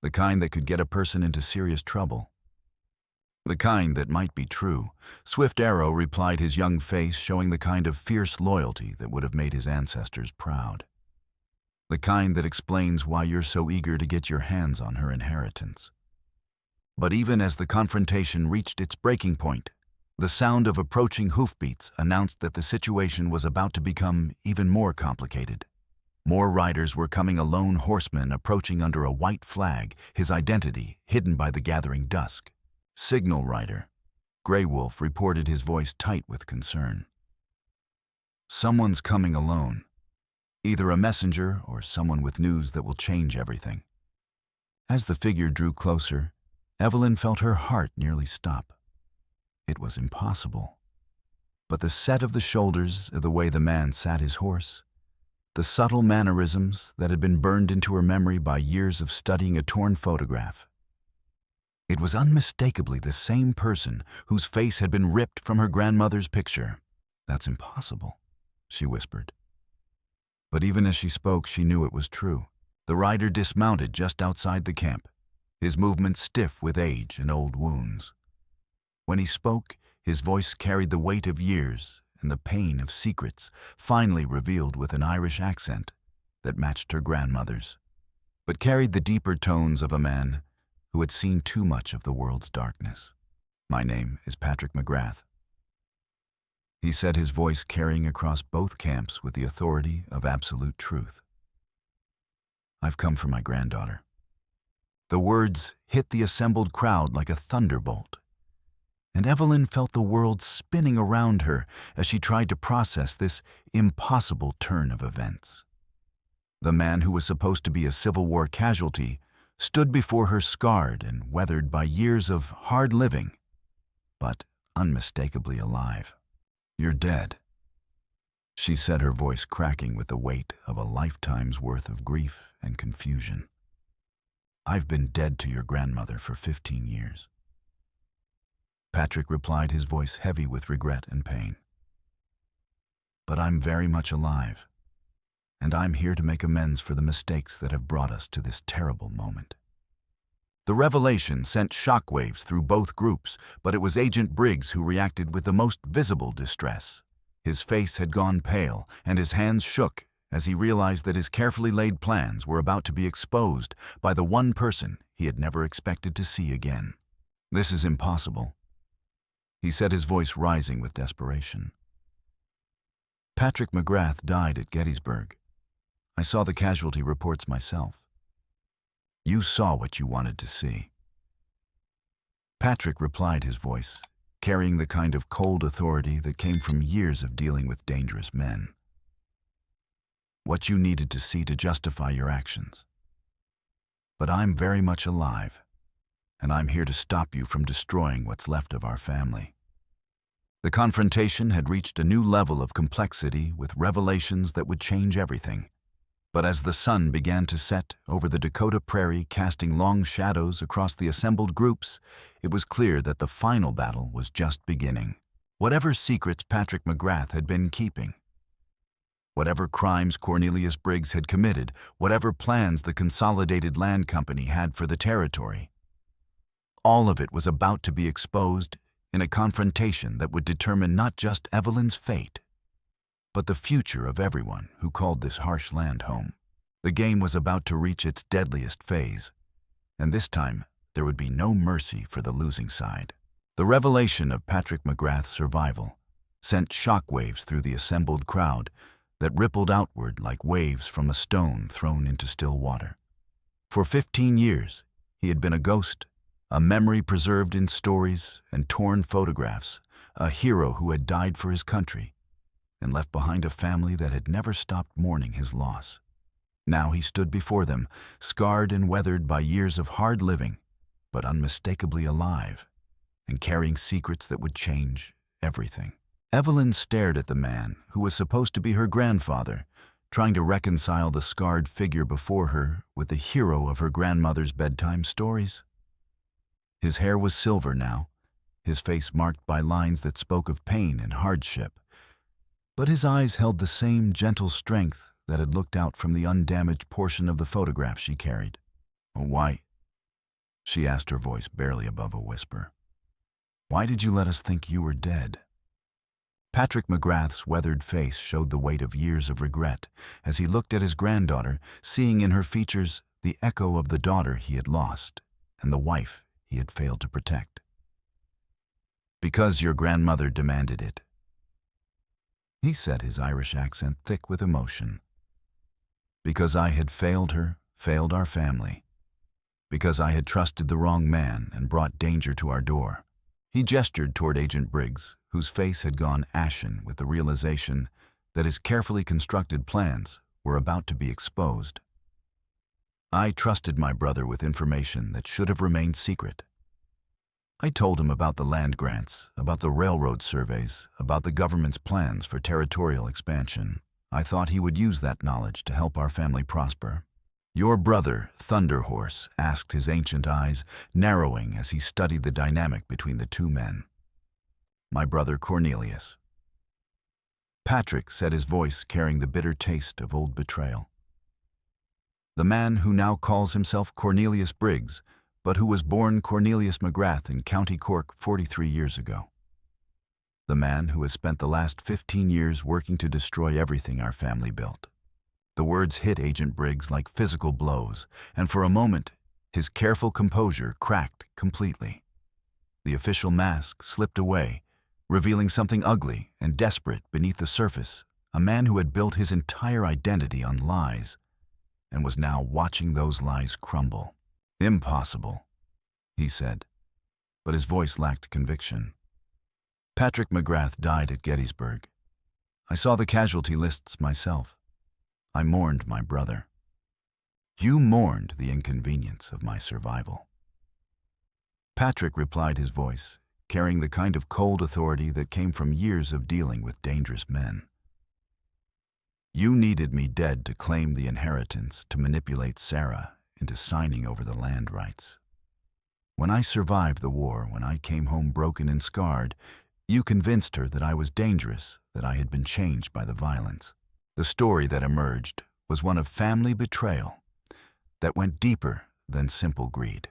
The kind that could get a person into serious trouble. "The kind that might be true," Swift Arrow replied, his young face showing the kind of fierce loyalty that would have made his ancestors proud. "The kind that explains why you're so eager to get your hands on her inheritance." But even as the confrontation reached its breaking point, the sound of approaching hoofbeats announced that the situation was about to become even more complicated. More riders were coming, a lone horseman approaching under a white flag, his identity hidden by the gathering dusk. "Signal rider," Grey Wolf reported, his voice tight with concern. "Someone's coming alone. Either a messenger or someone with news that will change everything." As the figure drew closer, Evelyn felt her heart nearly stop. It was impossible. But the set of the shoulders, the way the man sat his horse, the subtle mannerisms that had been burned into her memory by years of studying a torn photograph. It was unmistakably the same person whose face had been ripped from her grandmother's picture. "That's impossible," she whispered. But even as she spoke, she knew it was true. The rider dismounted just outside the camp, his movements stiff with age and old wounds. When he spoke, his voice carried the weight of years and the pain of secrets, finally revealed with an Irish accent that matched her grandmother's, but carried the deeper tones of a man who had seen too much of the world's darkness. "My name is Patrick McGrath," he said, his voice carrying across both camps with the authority of absolute truth. "I've come for my granddaughter." The words hit the assembled crowd like a thunderbolt, and Evelyn felt the world spinning around her as she tried to process this impossible turn of events. The man who was supposed to be a Civil War casualty stood before her, scarred and weathered by years of hard living, but unmistakably alive. "You're dead," she said, her voice cracking with the weight of a lifetime's worth of grief and confusion. "I've been dead to your grandmother for 15 years. Patrick replied, his voice heavy with regret and pain. "But I'm very much alive, and I'm here to make amends for the mistakes that have brought us to this terrible moment." The revelation sent shockwaves through both groups, but it was Agent Briggs who reacted with the most visible distress. His face had gone pale, and his hands shook as he realized that his carefully laid plans were about to be exposed by the one person he had never expected to see again. "This is impossible," he said, his voice rising with desperation. "Patrick McGrath died at Gettysburg. I saw the casualty reports myself." "You saw what you wanted to see," Patrick replied, his voice carrying the kind of cold authority that came from years of dealing with dangerous men. "What you needed to see to justify your actions. But I'm very much alive, and I'm here to stop you from destroying what's left of our family." The confrontation had reached a new level of complexity with revelations that would change everything. But as the sun began to set over the Dakota prairie, casting long shadows across the assembled groups, it was clear that the final battle was just beginning. Whatever secrets Patrick McGrath had been keeping, whatever crimes Cornelius Briggs had committed, whatever plans the Consolidated Land Company had for the territory, all of it was about to be exposed in a confrontation that would determine not just Evelyn's fate, but the future of everyone who called this harsh land home. The game was about to reach its deadliest phase, and this time there would be no mercy for the losing side. The revelation of Patrick McGrath's survival sent shockwaves through the assembled crowd that rippled outward like waves from a stone thrown into still water. For 15 years, he had been a ghost, a memory preserved in stories and torn photographs, a hero who had died for his country and left behind a family that had never stopped mourning his loss. Now he stood before them, scarred and weathered by years of hard living, but unmistakably alive, and carrying secrets that would change everything. Evelyn stared at the man who was supposed to be her grandfather, trying to reconcile the scarred figure before her with the hero of her grandmother's bedtime stories. His hair was silver now, his face marked by lines that spoke of pain and hardship, but his eyes held the same gentle strength that had looked out from the undamaged portion of the photograph she carried. "Why?" she asked, her voice barely above a whisper. "Why did you let us think you were dead?" Patrick McGrath's weathered face showed the weight of years of regret as he looked at his granddaughter, seeing in her features the echo of the daughter he had lost and the wife he had failed to protect. "Because your grandmother demanded it," he said, his Irish accent thick with emotion. "Because I had failed her, failed our family. Because I had trusted the wrong man and brought danger to our door." He gestured toward Agent Briggs, whose face had gone ashen with the realization that his carefully constructed plans were about to be exposed. "I trusted my brother with information that should have remained secret. I told him about the land grants, about the railroad surveys, about the government's plans for territorial expansion. I thought he would use that knowledge to help our family prosper." "Your brother, Thunderhorse," asked, his ancient eyes narrowing as he studied the dynamic between the two men. "My brother Cornelius," Patrick said, his voice carrying the bitter taste of old betrayal. "The man who now calls himself Cornelius Briggs, but who was born Cornelius McGrath in County Cork 43 years ago. The man who has spent the last 15 years working to destroy everything our family built." The words hit Agent Briggs like physical blows, and for a moment, his careful composure cracked completely. The official mask slipped away, revealing something ugly and desperate beneath the surface, a man who had built his entire identity on lies and was now watching those lies crumble. "Impossible," he said, but his voice lacked conviction. "Patrick McGrath died at Gettysburg. I saw the casualty lists myself. I mourned my brother. You mourned the inconvenience of my survival." Patrick replied, his voice carrying the kind of cold authority that came from years of dealing with dangerous men. You needed me dead to claim the inheritance, to manipulate Sarah into signing over the land rights. When I survived the war, when I came home broken and scarred, you convinced her that I was dangerous, that I had been changed by the violence. The story that emerged was one of family betrayal that went deeper than simple greed.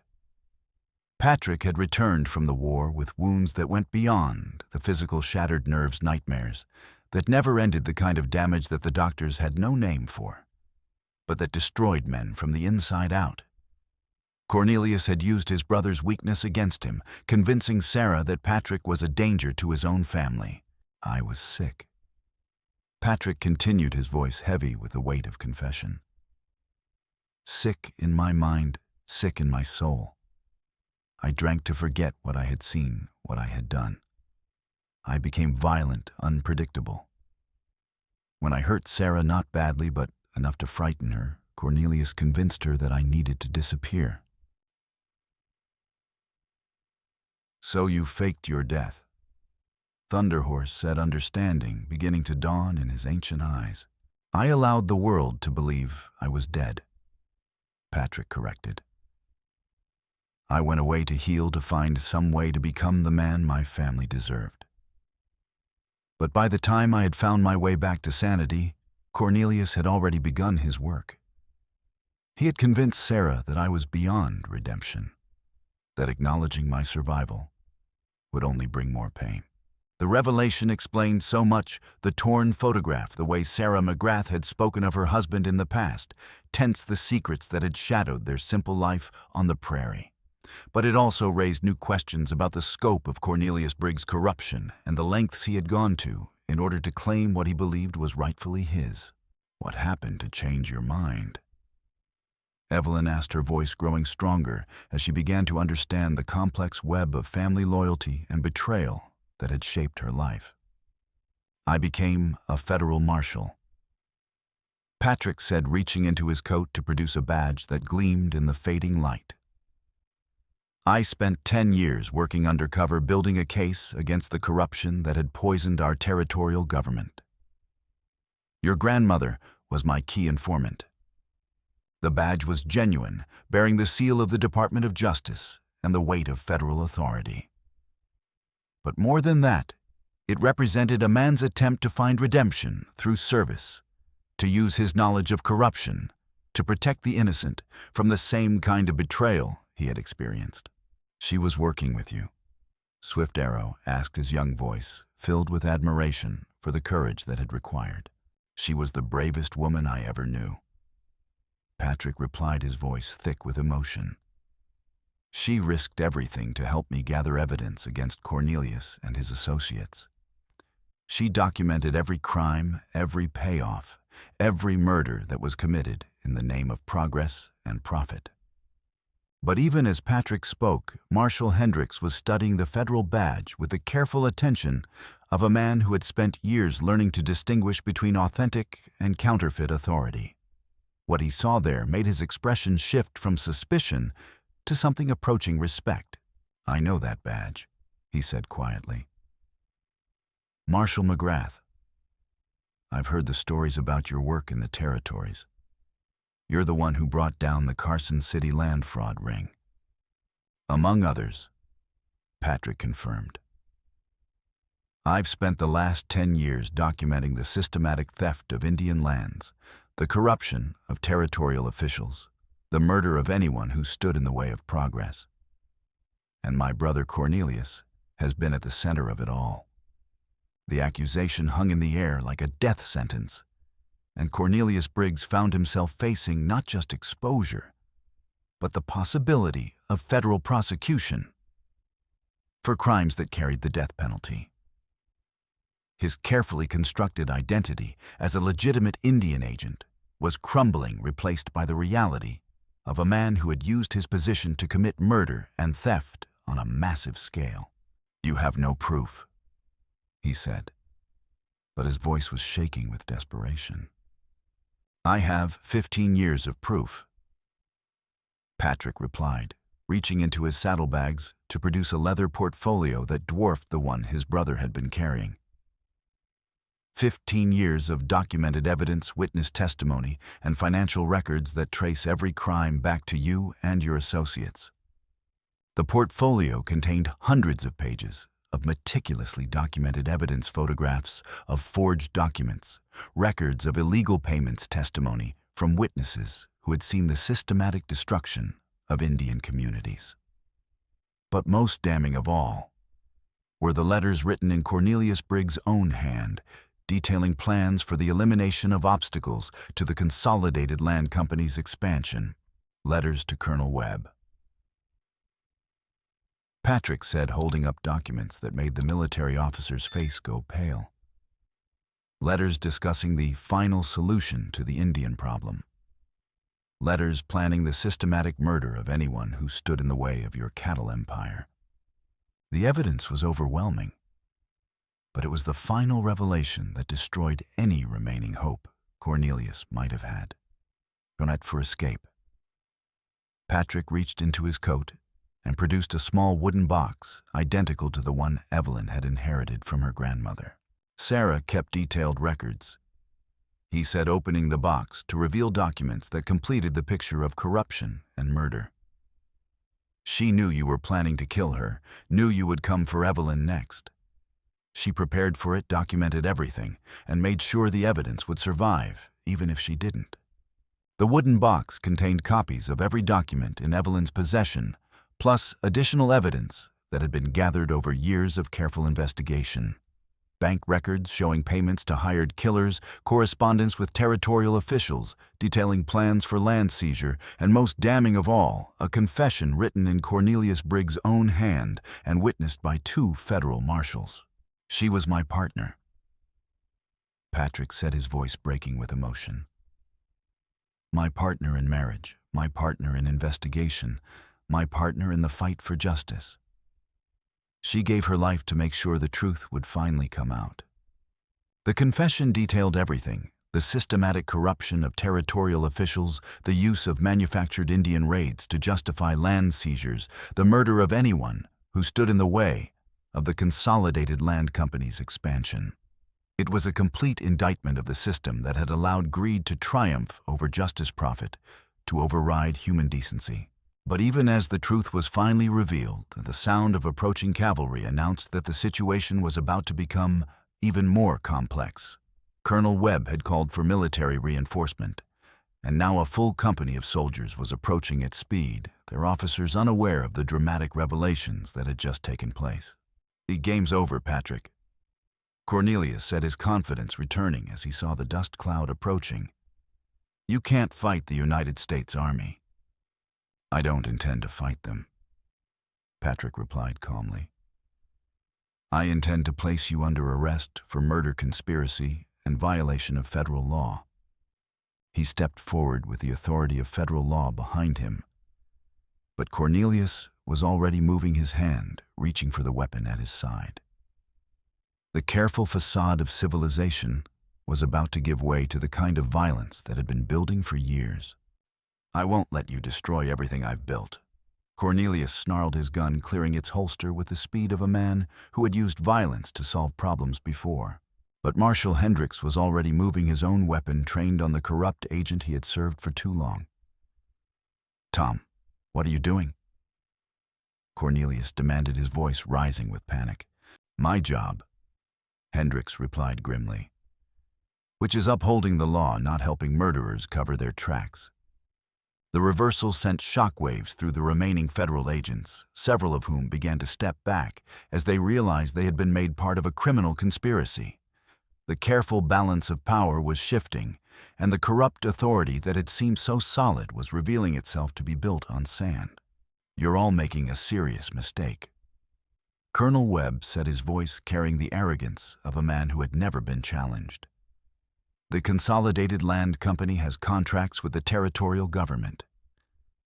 Patrick had returned from the war with wounds that went beyond the physical shattered nerves nightmares that never ended, the kind of damage that the doctors had no name for, but that destroyed men from the inside out. Cornelius had used his brother's weakness against him, convincing Sarah that Patrick was a danger to his own family. I was sick. Patrick continued, his voice heavy with the weight of confession. Sick in my mind, sick in my soul. I drank to forget what I had seen, what I had done. I became violent, unpredictable. When I hurt Sarah not badly, but enough to frighten her, Cornelius convinced her that I needed to disappear. So you faked your death. Thunderhorse said, understanding beginning to dawn in his ancient eyes. I allowed the world to believe I was dead. Patrick corrected. I went away to heal, to find some way to become the man my family deserved. But by the time I had found my way back to sanity, Cornelius had already begun his work. He had convinced Sarah that I was beyond redemption, that acknowledging my survival would only bring more pain. The revelation explained so much: the torn photograph, the way Sarah McGrath had spoken of her husband in the past, tensed the secrets that had shadowed their simple life on the prairie. But it also raised new questions about the scope of Cornelius Briggs' corruption and the lengths he had gone to in order to claim what he believed was rightfully his. What happened to change your mind? Evelyn asked, her voice growing stronger as she began to understand the complex web of family loyalty and betrayal that had shaped her life. I became a federal marshal. Patrick said, reaching into his coat to produce a badge that gleamed in the fading light. I spent 10 years working undercover, building a case against the corruption that had poisoned our territorial government. Your grandmother was my key informant. The badge was genuine, bearing the seal of the Department of Justice and the weight of federal authority. But more than that, it represented a man's attempt to find redemption through service, to use his knowledge of corruption to protect the innocent from the same kind of betrayal he had experienced. She was working with you? Swift Arrow asked, his young voice filled with admiration for the courage that had required. She was the bravest woman I ever knew. Patrick replied, his voice thick with emotion. She risked everything to help me gather evidence against Cornelius and his associates. She documented every crime, every payoff, every murder that was committed in the name of progress and profit. But even as Patrick spoke, Marshal Hendricks was studying the federal badge with the careful attention of a man who had spent years learning to distinguish between authentic and counterfeit authority. What he saw there made his expression shift from suspicion to something approaching respect. I know that badge, he said quietly. Marshal McGrath, I've heard the stories about your work in the territories. You're the one who brought down the Carson City land fraud ring. Among others, Patrick confirmed. I've spent the last 10 years documenting the systematic theft of Indian lands, the corruption of territorial officials, the murder of anyone who stood in the way of progress. And my brother Cornelius has been at the center of it all. The accusation hung in the air like a death sentence, and Cornelius Briggs found himself facing not just exposure, but the possibility of federal prosecution for crimes that carried the death penalty. His carefully constructed identity as a legitimate Indian agent was crumbling, replaced by the reality of a man who had used his position to commit murder and theft on a massive scale. You have no proof, he said, but his voice was shaking with desperation. I have 15 years of proof, Patrick replied, reaching into his saddlebags to produce a leather portfolio that dwarfed the one his brother had been carrying. 15 years of documented evidence, witness testimony, and financial records that trace every crime back to you and your associates. The portfolio contained hundreds of pages of meticulously documented evidence, photographs of forged documents, records of illegal payments, testimony from witnesses who had seen the systematic destruction of Indian communities. But most damning of all were the letters written in Cornelius Briggs' own hand, detailing plans for the elimination of obstacles to the Consolidated Land Company's expansion. Letters to Colonel Webb. Patrick said, holding up documents that made the military officer's face go pale. Letters discussing the final solution to the Indian problem. Letters planning the systematic murder of anyone who stood in the way of your cattle empire. The evidence was overwhelming, but it was the final revelation that destroyed any remaining hope Cornelius might have had. Donut for escape. Patrick reached into his coat and produced a small wooden box identical to the one Evelyn had inherited from her grandmother. Sarah kept detailed records, he said, opening the box to reveal documents that completed the picture of corruption and murder. She knew you were planning to kill her, knew you would come for Evelyn next. She prepared for it, documented everything, and made sure the evidence would survive, even if she didn't. The wooden box contained copies of every document in Evelyn's possession, plus additional evidence that had been gathered over years of careful investigation. Bank records showing payments to hired killers, correspondence with territorial officials detailing plans for land seizure, and most damning of all, a confession written in Cornelius Briggs' own hand and witnessed by 2 federal marshals. She was my partner, Patrick said, his voice breaking with emotion. My partner in marriage, my partner in investigation, my partner in the fight for justice. She gave her life to make sure the truth would finally come out. The confession detailed everything: the systematic corruption of territorial officials, the use of manufactured Indian raids to justify land seizures, the murder of anyone who stood in the way of the Consolidated Land Company's expansion. It was a complete indictment of the system that had allowed greed to triumph over justice, profit to override human decency. But even as the truth was finally revealed, the sound of approaching cavalry announced that the situation was about to become even more complex. Colonel Webb had called for military reinforcement, and now a full company of soldiers was approaching at speed, their officers unaware of the dramatic revelations that had just taken place. "The game's over, Patrick," Cornelius said, his confidence returning as he saw the dust cloud approaching. "You can't fight the United States Army." "I don't intend to fight them," Patrick replied calmly. "I intend to place you under arrest for murder, conspiracy, and violation of federal law." He stepped forward with the authority of federal law behind him, but Cornelius was already moving his hand, reaching for the weapon at his side. The careful facade of civilization was about to give way to the kind of violence that had been building for years. "I won't let you destroy everything I've built." Cornelius snarled his gun, clearing its holster with the speed of a man who had used violence to solve problems before. But Marshal Hendricks was already moving his own weapon, trained on the corrupt agent he had served for too long. "Tom, what are you doing?" Cornelius demanded, his voice rising with panic. "My job," Hendricks replied grimly, "which is upholding the law, not helping murderers cover their tracks." The reversal sent shockwaves through the remaining federal agents, several of whom began to step back as they realized they had been made part of a criminal conspiracy. The careful balance of power was shifting, and the corrupt authority that had seemed so solid was revealing itself to be built on sand. "You're all making a serious mistake," Colonel Webb said, his voice carrying the arrogance of a man who had never been challenged. "The Consolidated Land Company has contracts with the territorial government.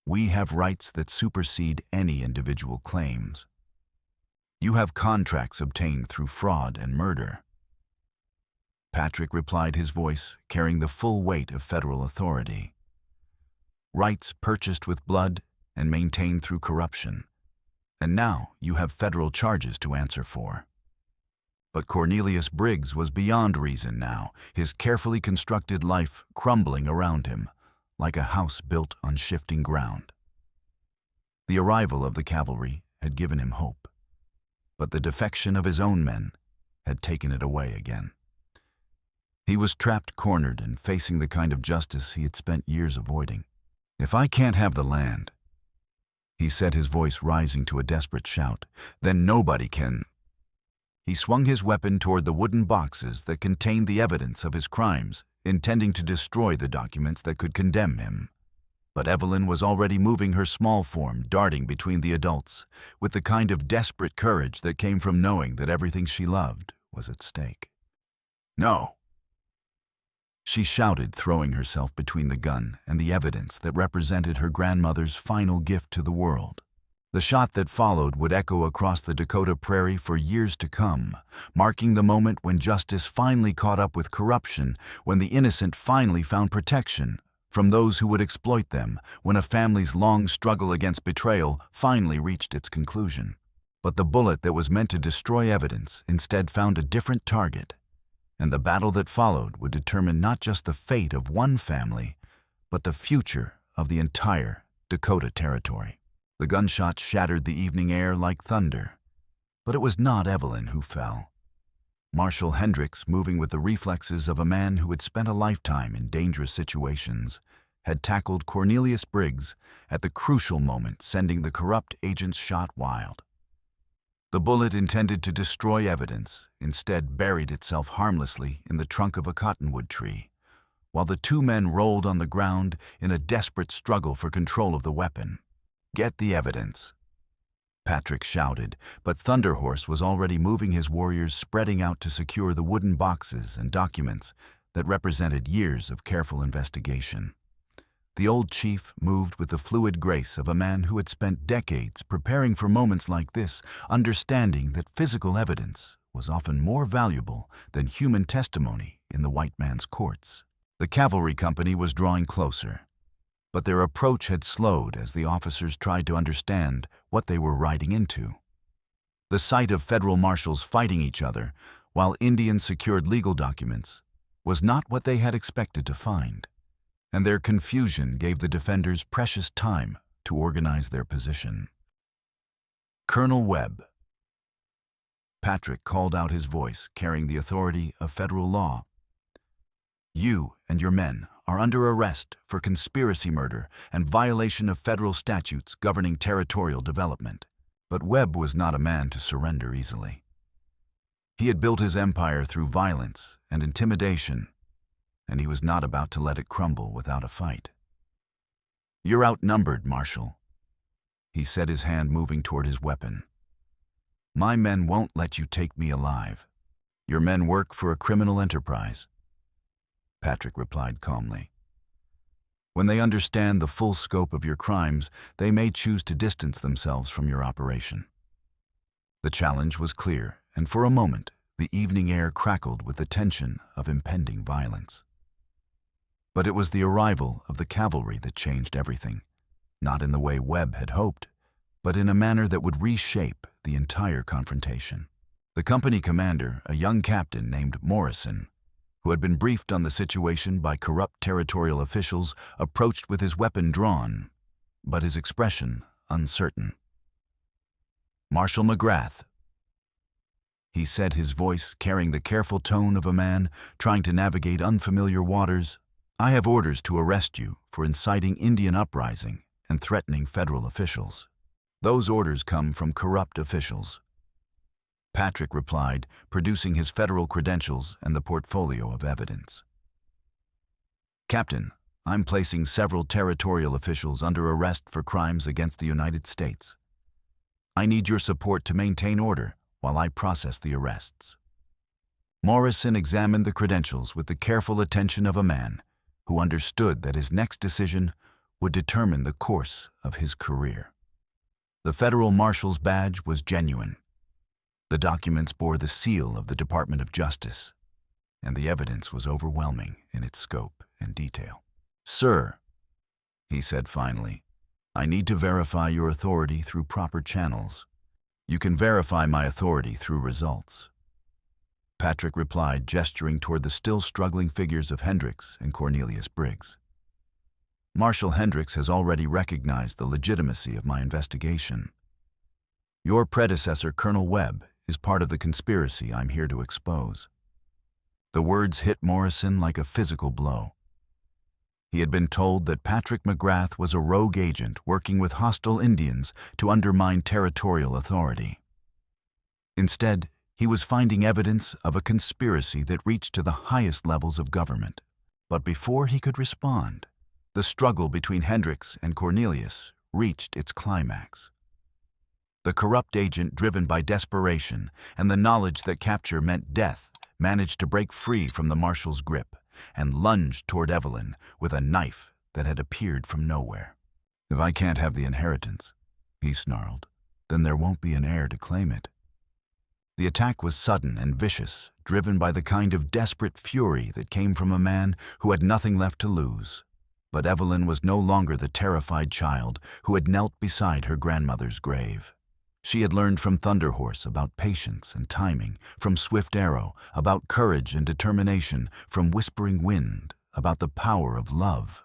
We have rights that supersede any individual claims. You have contracts obtained through fraud and murder." Patrick replied, his voice carrying the full weight of federal authority. "Rights purchased with blood and maintained through corruption. And now you have federal charges to answer for. But Cornelius Briggs was beyond reason now, his carefully constructed life crumbling around him, like a house built on shifting ground. The arrival of the cavalry had given him hope, but the defection of his own men had taken it away again. He was trapped, cornered, and facing the kind of justice he had spent years avoiding. "If I can't have the land," he said, his voice rising to a desperate shout, "then nobody can." He swung his weapon toward the wooden boxes that contained the evidence of his crimes, intending to destroy the documents that could condemn him. But Evelyn was already moving her small form, darting between the adults, with the kind of desperate courage that came from knowing that everything she loved was at stake. "No!" she shouted, throwing herself between the gun and the evidence that represented her grandmother's final gift to the world. The shot that followed would echo across the Dakota prairie for years to come, marking the moment when justice finally caught up with corruption, when the innocent finally found protection from those who would exploit them, when a family's long struggle against betrayal finally reached its conclusion. But the bullet that was meant to destroy evidence instead found a different target, and the battle that followed would determine not just the fate of one family, but the future of the entire Dakota territory. The gunshot shattered the evening air like thunder, but it was not Evelyn who fell. Marshal Hendricks, moving with the reflexes of a man who had spent a lifetime in dangerous situations, had tackled Cornelius Briggs at the crucial moment, sending the corrupt agent's shot wild. The bullet intended to destroy evidence instead buried itself harmlessly in the trunk of a cottonwood tree, while the two men rolled on the ground in a desperate struggle for control of the weapon. "Get the evidence," Patrick shouted, but Thunderhorse was already moving his warriors, spreading out to secure the wooden boxes and documents that represented years of careful investigation. The old chief moved with the fluid grace of a man who had spent decades preparing for moments like this, understanding that physical evidence was often more valuable than human testimony in the white man's courts. The cavalry company was drawing closer, but their approach had slowed as the officers tried to understand what they were riding into. The sight of federal marshals fighting each other while Indians secured legal documents was not what they had expected to find, and their confusion gave the defenders precious time to organize their position. "Colonel Webb," Patrick called out, his voice carrying the authority of federal law, "you and your men are under arrest for conspiracy murder and violation of federal statutes governing territorial development." But Webb was not a man to surrender easily. He had built his empire through violence and intimidation, and he was not about to let it crumble without a fight. "You're outnumbered, Marshal," he said, his hand moving toward his weapon. "My men won't let you take me alive." "Your men work for a criminal enterprise," Patrick replied calmly. "When they understand the full scope of your crimes, they may choose to distance themselves from your operation." The challenge was clear, and for a moment, the evening air crackled with the tension of impending violence. But it was the arrival of the cavalry that changed everything, not in the way Webb had hoped, but in a manner that would reshape the entire confrontation. The company commander, a young captain named Morrison, who had been briefed on the situation by corrupt territorial officials, approached with his weapon drawn, but his expression uncertain. "Marshal McGrath," he said, his voice carrying the careful tone of a man trying to navigate unfamiliar waters, "I have orders to arrest you for inciting Indian uprising and threatening federal officials." "Those orders come from corrupt officials," Patrick replied, producing his federal credentials and the portfolio of evidence. "Captain, I'm placing several territorial officials under arrest for crimes against the United States. I need your support to maintain order while I process the arrests." Morrison examined the credentials with the careful attention of a man who understood that his next decision would determine the course of his career. The federal marshal's badge was genuine. The documents bore the seal of the Department of Justice, and the evidence was overwhelming in its scope and detail. "Sir," he said finally, I need to verify your authority through proper channels. You can verify my authority through results. Patrick replied, gesturing toward the still struggling figures of Hendricks and Cornelius Briggs. Marshal Hendricks has already recognized the legitimacy of my investigation. Your predecessor, Colonel Webb, is part of the conspiracy I'm here to expose. The words hit Morrison like a physical blow. He had been told that Patrick McGrath was a rogue agent working with hostile Indians to undermine territorial authority. Instead, he was finding evidence of a conspiracy that reached to the highest levels of government. But before he could respond, the struggle between Hendricks and Cornelius reached its climax. The corrupt agent, driven by desperation and the knowledge that capture meant death, managed to break free from the marshal's grip and lunged toward Evelyn with a knife that had appeared from nowhere. "If I can't have the inheritance," he snarled, "then there won't be an heir to claim it." The attack was sudden and vicious, driven by the kind of desperate fury that came from a man who had nothing left to lose. But Evelyn was no longer the terrified child who had knelt beside her grandmother's grave. She had learned from Thunderhorse about patience and timing, from Swift Arrow about courage and determination, from Whispering Wind about the power of love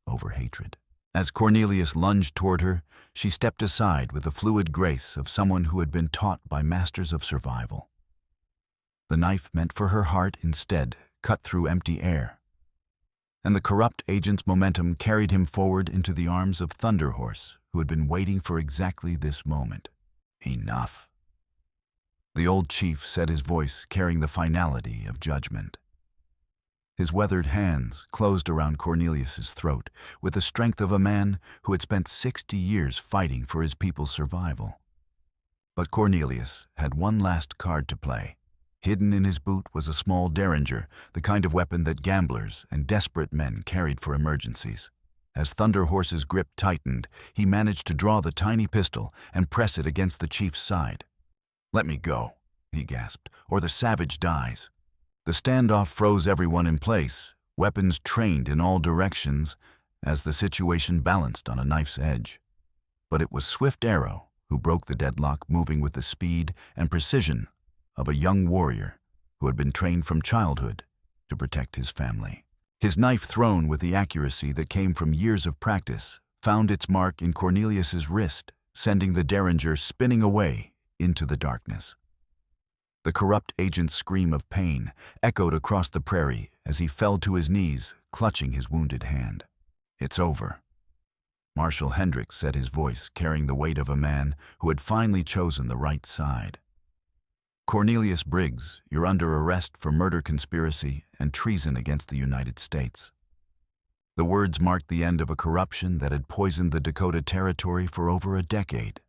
over hatred. As Cornelius lunged toward her, she stepped aside with the fluid grace of someone who had been taught by masters of survival. The knife meant for her heart instead cut through empty air, and the corrupt agent's momentum carried him forward into the arms of Thunderhorse, who had been waiting for exactly this moment. "Enough." The old chief said, his voice carrying the finality of judgment. His weathered hands closed around Cornelius's throat with the strength of a man who had spent 60 years fighting for his people's survival. But Cornelius had one last card to play. Hidden in his boot was a small derringer, the kind of weapon that gamblers and desperate men carried for emergencies. As Thunderhorse's grip tightened, he managed to draw the tiny pistol and press it against the chief's side. "Let me go," he gasped, "or the savage dies." The standoff froze everyone in place, weapons trained in all directions, as the situation balanced on a knife's edge. But it was Swift Arrow who broke the deadlock, moving with the speed and precision of a young warrior who had been trained from childhood to protect his family. His knife, thrown with the accuracy that came from years of practice, found its mark in Cornelius's wrist, sending the derringer spinning away into the darkness. The corrupt agent's scream of pain echoed across the prairie as he fell to his knees, clutching his wounded hand. "It's over." Marshal Hendricks said, his voice carrying the weight of a man who had finally chosen the right side. "Cornelius Briggs, you're under arrest for murder conspiracy and treason against the United States." The words marked the end of a corruption that had poisoned the Dakota territory for over a decade.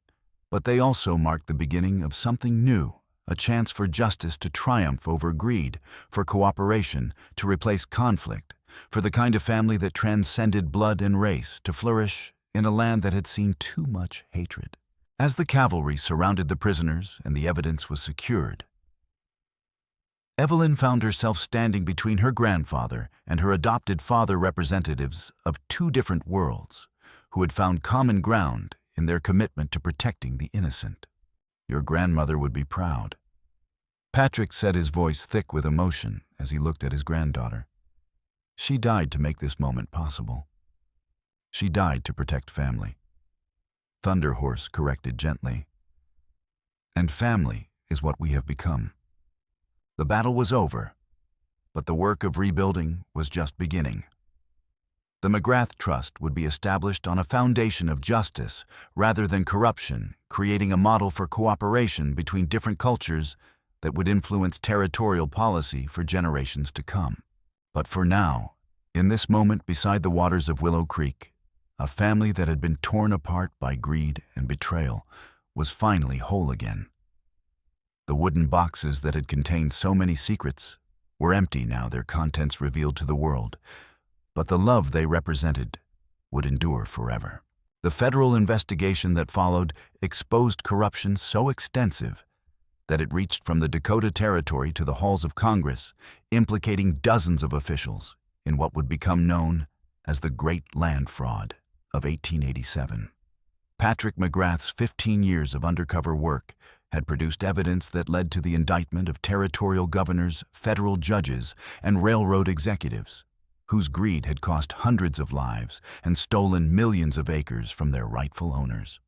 But they also marked the beginning of something new, a chance for justice to triumph over greed, for cooperation to replace conflict, for the kind of family that transcended blood and race to flourish in a land that had seen too much hatred. As the cavalry surrounded the prisoners and the evidence was secured, Evelyn found herself standing between her grandfather and her adopted father, representatives of two different worlds, who had found common ground in their commitment to protecting the innocent. "Your grandmother would be proud." Patrick said, his voice thick with emotion as he looked at his granddaughter. "She died to make this moment possible. She died to protect family." Thunderhorse corrected gently. "And family is what we have become." The battle was over, but the work of rebuilding was just beginning. The McGrath Trust would be established on a foundation of justice rather than corruption, creating a model for cooperation between different cultures that would influence territorial policy for generations to come. But for now, in this moment beside the waters of Willow Creek, a family that had been torn apart by greed and betrayal was finally whole again. The wooden boxes that had contained so many secrets were empty now, their contents revealed to the world, but the love they represented would endure forever. The federal investigation that followed exposed corruption so extensive that it reached from the Dakota territory to the halls of Congress, implicating dozens of officials in what would become known as the Great Land Fraud of 1887. Patrick McGrath's 15 years of undercover work had produced evidence that led to the indictment of territorial governors, federal judges, and railroad executives, whose greed had cost hundreds of lives and stolen millions of acres from their rightful owners.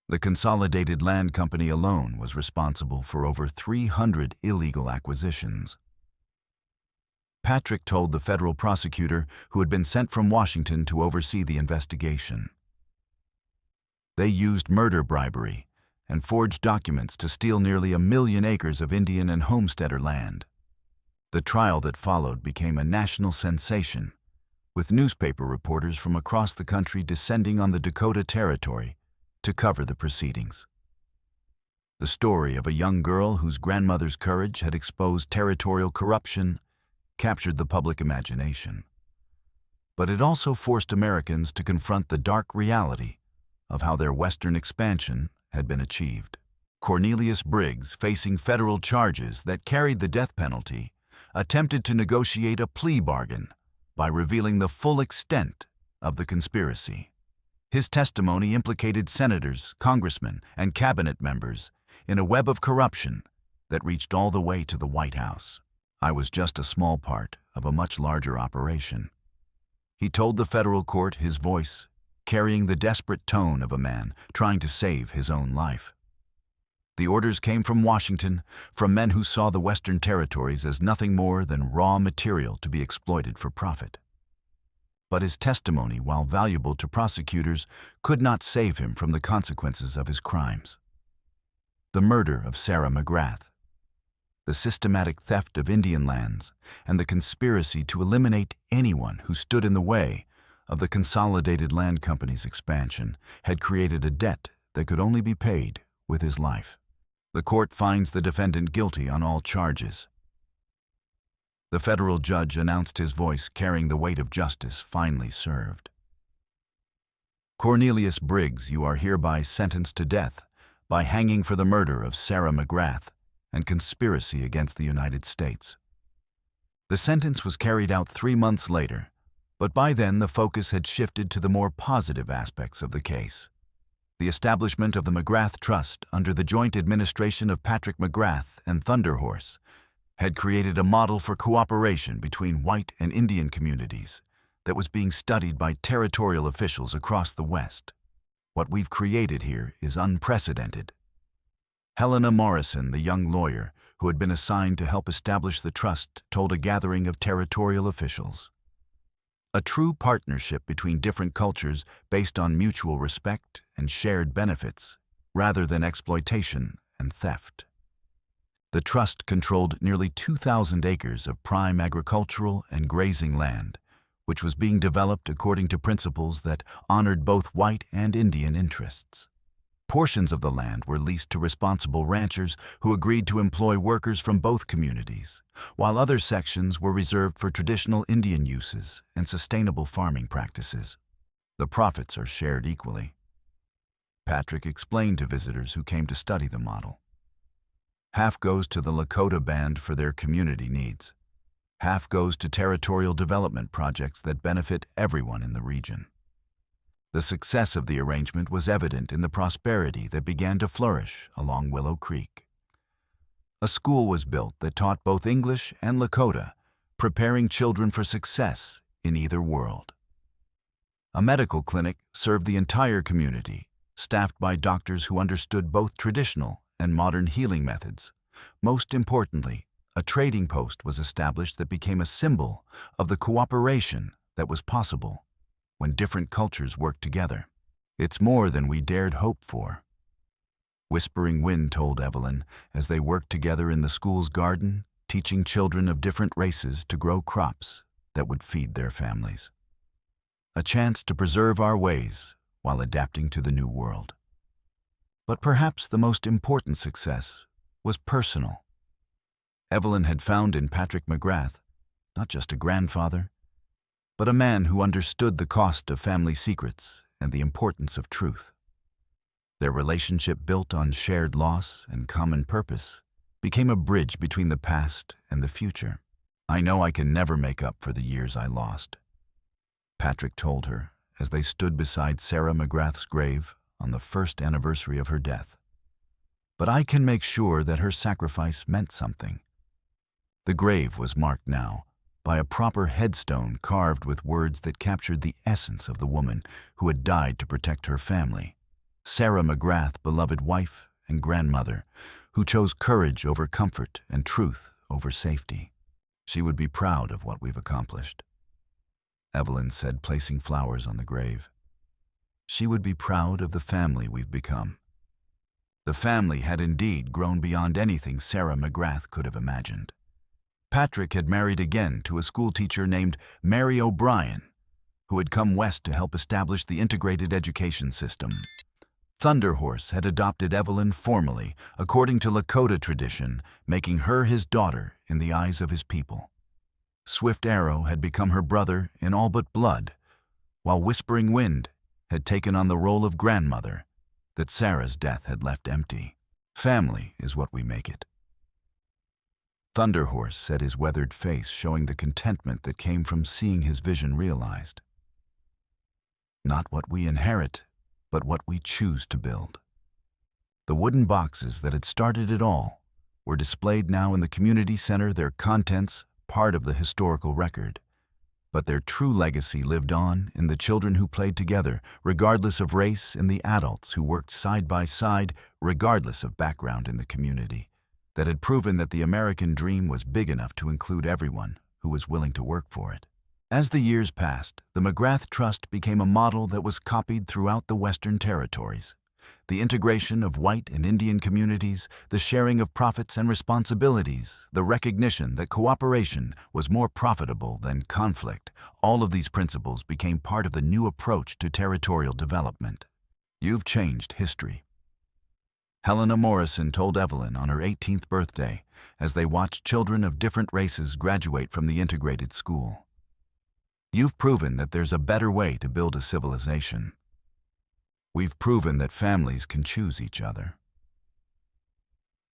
The Consolidated Land Company alone was responsible for over 300 illegal acquisitions. Patrick told the federal prosecutor, who had been sent from Washington to oversee the investigation. They used murder bribery and forged documents to steal nearly 1 million acres of Indian and homesteader land. The trial that followed became a national sensation, with newspaper reporters from across the country descending on the Dakota territory to cover the proceedings. The story of a young girl whose grandmother's courage had exposed territorial corruption captured the public imagination. But it also forced Americans to confront the dark reality of how their Western expansion had been achieved. Cornelius Briggs, facing federal charges that carried the death penalty, attempted to negotiate a plea bargain by revealing the full extent of the conspiracy. His testimony implicated senators, congressmen, and cabinet members in a web of corruption that reached all the way to the White House. I was just a small part of a much larger operation. He told the federal court, his voice carrying the desperate tone of a man trying to save his own life. The orders came from Washington, from men who saw the Western territories as nothing more than raw material to be exploited for profit. But his testimony, while valuable to prosecutors, could not save him from the consequences of his crimes. The murder of Sarah McGrath, the systematic theft of Indian lands, and the conspiracy to eliminate anyone who stood in the way of the Consolidated Land Company's expansion had created a debt that could only be paid with his life. The court finds the defendant guilty on all charges. The federal judge announced, his voice carrying the weight of justice finally served. Cornelius Briggs, you are hereby sentenced to death by hanging for the murder of Sarah McGrath and conspiracy against the United States. The sentence was carried out 3 months later, but by then the focus had shifted to the more positive aspects of the case. The establishment of the McGrath Trust under the joint administration of Patrick McGrath and Thunder Horse had created a model for cooperation between white and Indian communities that was being studied by territorial officials across the West. What we've created here is unprecedented. Helena Morrison, the young lawyer who had been assigned to help establish the trust, told a gathering of territorial officials. A true partnership between different cultures based on mutual respect and shared benefits, rather than exploitation and theft. The trust controlled nearly 2,000 acres of prime agricultural and grazing land, which was being developed according to principles that honored both white and Indian interests. Portions of the land were leased to responsible ranchers who agreed to employ workers from both communities, while other sections were reserved for traditional Indian uses and sustainable farming practices. The profits are shared equally. Patrick explained to visitors who came to study the model. Half goes to the Lakota band for their community needs. Half goes to territorial development projects that benefit everyone in the region. The success of the arrangement was evident in the prosperity that began to flourish along Willow Creek. A school was built that taught both English and Lakota, preparing children for success in either world. A medical clinic served the entire community, staffed by doctors who understood both traditional and modern healing methods. Most importantly, a trading post was established that became a symbol of the cooperation that was possible when different cultures worked together. It's more than we dared hope for, Whispering Wind told Evelyn as they worked together in the school's garden, teaching children of different races to grow crops that would feed their families. A chance to preserve our ways while adapting to the new world. But perhaps the most important success was personal. Evelyn had found in Patrick McGrath not just a grandfather, but a man who understood the cost of family secrets and the importance of truth. Their relationship, built on shared loss and common purpose, became a bridge between the past and the future. I know I can never make up for the years I lost, Patrick told her as they stood beside Sarah McGrath's grave on the first anniversary of her death. But I can make sure that her sacrifice meant something. The grave was marked now by a proper headstone carved with words that captured the essence of the woman who had died to protect her family. Sarah McGrath, beloved wife and grandmother, who chose courage over comfort and truth over safety. She would be proud of what we've accomplished, Evelyn said, placing flowers on the grave. She would be proud of the family we've become. The family had indeed grown beyond anything Sarah McGrath could have imagined. Patrick had married again to a schoolteacher named Mary O'Brien, who had come west to help establish the integrated education system. Thunderhorse had adopted Evelyn formally, according to Lakota tradition, making her his daughter in the eyes of his people. Swift Arrow had become her brother in all but blood, while Whispering Wind had taken on the role of grandmother that Sarah's death had left empty. Family is what we make it. Thunderhorse said, his weathered face showing the contentment that came from seeing his vision realized. Not what we inherit, but what we choose to build. The wooden boxes that had started it all were displayed now in the community center, their contents part of the historical record. But their true legacy lived on in the children who played together, regardless of race, and the adults who worked side by side, regardless of background in the community, that had proven that the American dream was big enough to include everyone who was willing to work for it. As the years passed, the McGrath Trust became a model that was copied throughout the Western Territories. The integration of white and Indian communities, the sharing of profits and responsibilities, the recognition that cooperation was more profitable than conflict, all of these principles became part of the new approach to territorial development. You've changed history, Helena Morrison told Evelyn on her 18th birthday as they watched children of different races graduate from the integrated school. You've proven that there's a better way to build a civilization. We've proven that families can choose each other.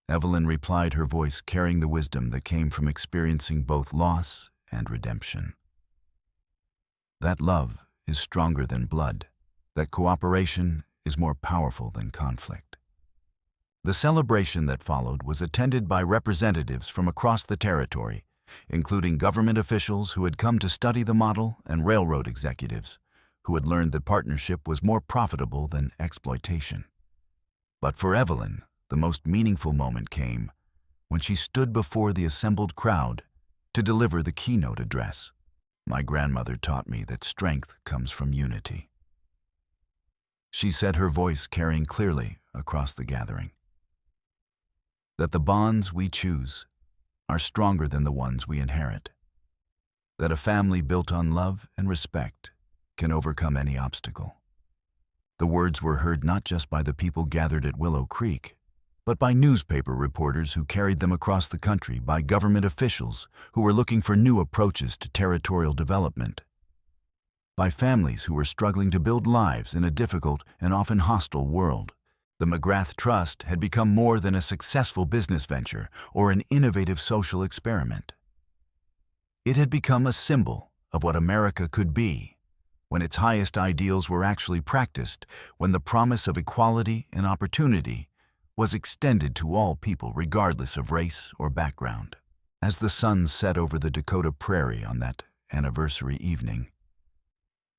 Evelyn replied, her voice carrying the wisdom that came from experiencing both loss and redemption. That love is stronger than blood, that cooperation is more powerful than conflict. The celebration that followed was attended by representatives from across the territory, including government officials who had come to study the model and railroad executives who had learned that partnership was more profitable than exploitation. But for Evelyn, the most meaningful moment came when she stood before the assembled crowd to deliver the keynote address. My grandmother taught me that strength comes from unity, she said, her voice carrying clearly across the gathering. That the bonds we choose are stronger than the ones we inherit. That a family built on love and respect can overcome any obstacle. The words were heard not just by the people gathered at Willow Creek, but by newspaper reporters who carried them across the country, by government officials who were looking for new approaches to territorial development, by families who were struggling to build lives in a difficult and often hostile world. The McGrath Trust had become more than a successful business venture or an innovative social experiment. It had become a symbol of what America could be when its highest ideals were actually practiced, when the promise of equality and opportunity was extended to all people regardless of race or background. As the sun set over the Dakota prairie on that anniversary evening,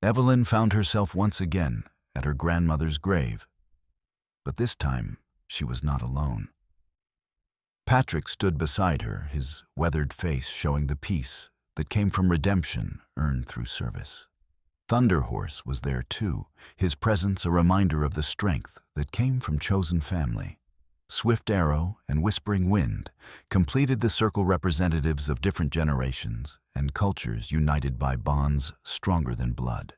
Evelyn found herself once again at her grandmother's grave. But this time, she was not alone. Patrick stood beside her, his weathered face showing the peace that came from redemption earned through service. Thunderhorse was there too, his presence a reminder of the strength that came from chosen family. Swift Arrow and Whispering Wind completed the circle, representatives of different generations and cultures united by bonds stronger than blood.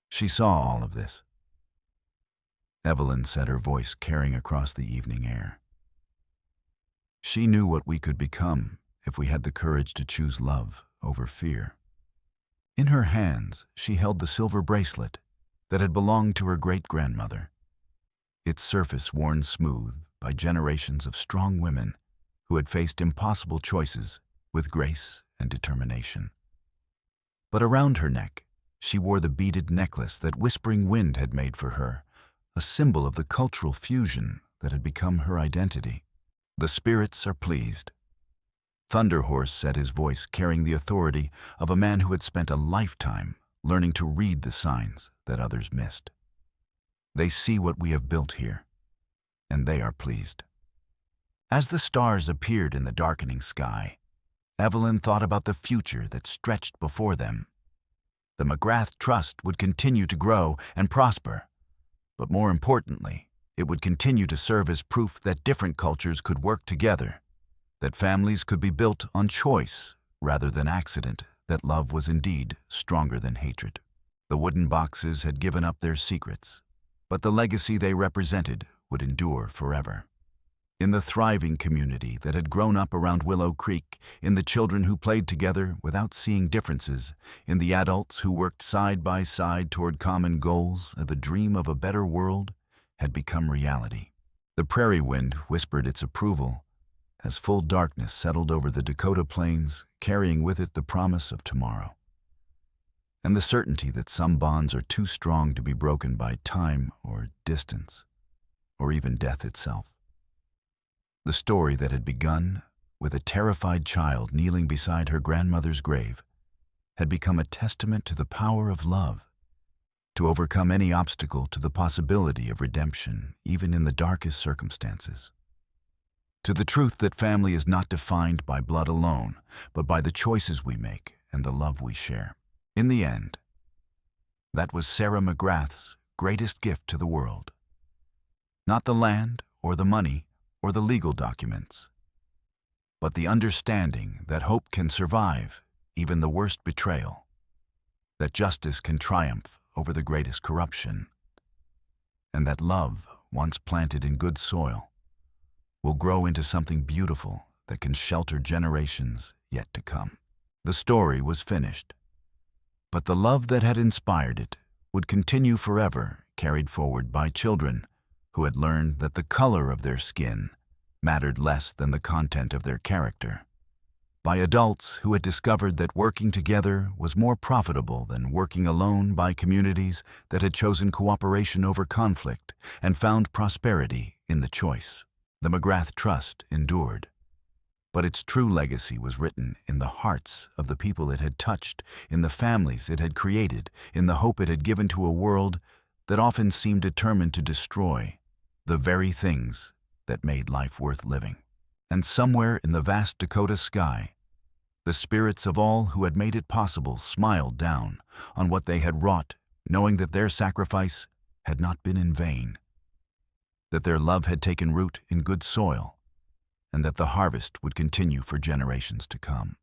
She saw all of this, Evelyn said, her voice carrying across the evening air. She knew what we could become if we had the courage to choose love over fear. In her hands, she held the silver bracelet that had belonged to her great-grandmother, its surface worn smooth by generations of strong women who had faced impossible choices with grace and determination. But around her neck, she wore the beaded necklace that Whispering Wind had made for her, a symbol of the cultural fusion that had become her identity. The spirits are pleased. Thunderhorse said, his voice carrying the authority of a man who had spent a lifetime learning to read the signs that others missed. They see what we have built here, and they are pleased. As the stars appeared in the darkening sky, Evelyn thought about the future that stretched before them. The McGrath Trust would continue to grow and prosper, but more importantly, it would continue to serve as proof that different cultures could work together, that families could be built on choice rather than accident, that love was indeed stronger than hatred. The wooden boxes had given up their secrets, but the legacy they represented would endure forever. In the thriving community that had grown up around Willow Creek, in the children who played together without seeing differences, in the adults who worked side by side toward common goals, the dream of a better world had become reality. The prairie wind whispered its approval as full darkness settled over the Dakota plains, carrying with it the promise of tomorrow, and the certainty that some bonds are too strong to be broken by time or distance, or even death itself. The story that had begun with a terrified child kneeling beside her grandmother's grave had become a testament to the power of love, to overcome any obstacle to the possibility of redemption, even in the darkest circumstances. To the truth that family is not defined by blood alone, but by the choices we make and the love we share. In the end, that was Sarah McGrath's greatest gift to the world. Not the land or the money or the legal documents, but the understanding that hope can survive even the worst betrayal, that justice can triumph over the greatest corruption, and that love, once planted in good soil, will grow into something beautiful that can shelter generations yet to come. The story was finished, but the love that had inspired it would continue forever, carried forward by children who had learned that the color of their skin mattered less than the content of their character, by adults who had discovered that working together was more profitable than working alone, by communities that had chosen cooperation over conflict and found prosperity in the choice. The McGrath Trust endured, but its true legacy was written in the hearts of the people it had touched, in the families it had created, in the hope it had given to a world that often seemed determined to destroy the very things that made life worth living. And somewhere in the vast Dakota sky, the spirits of all who had made it possible smiled down on what they had wrought, knowing that their sacrifice had not been in vain, that their love had taken root in good soil, and that the harvest would continue for generations to come.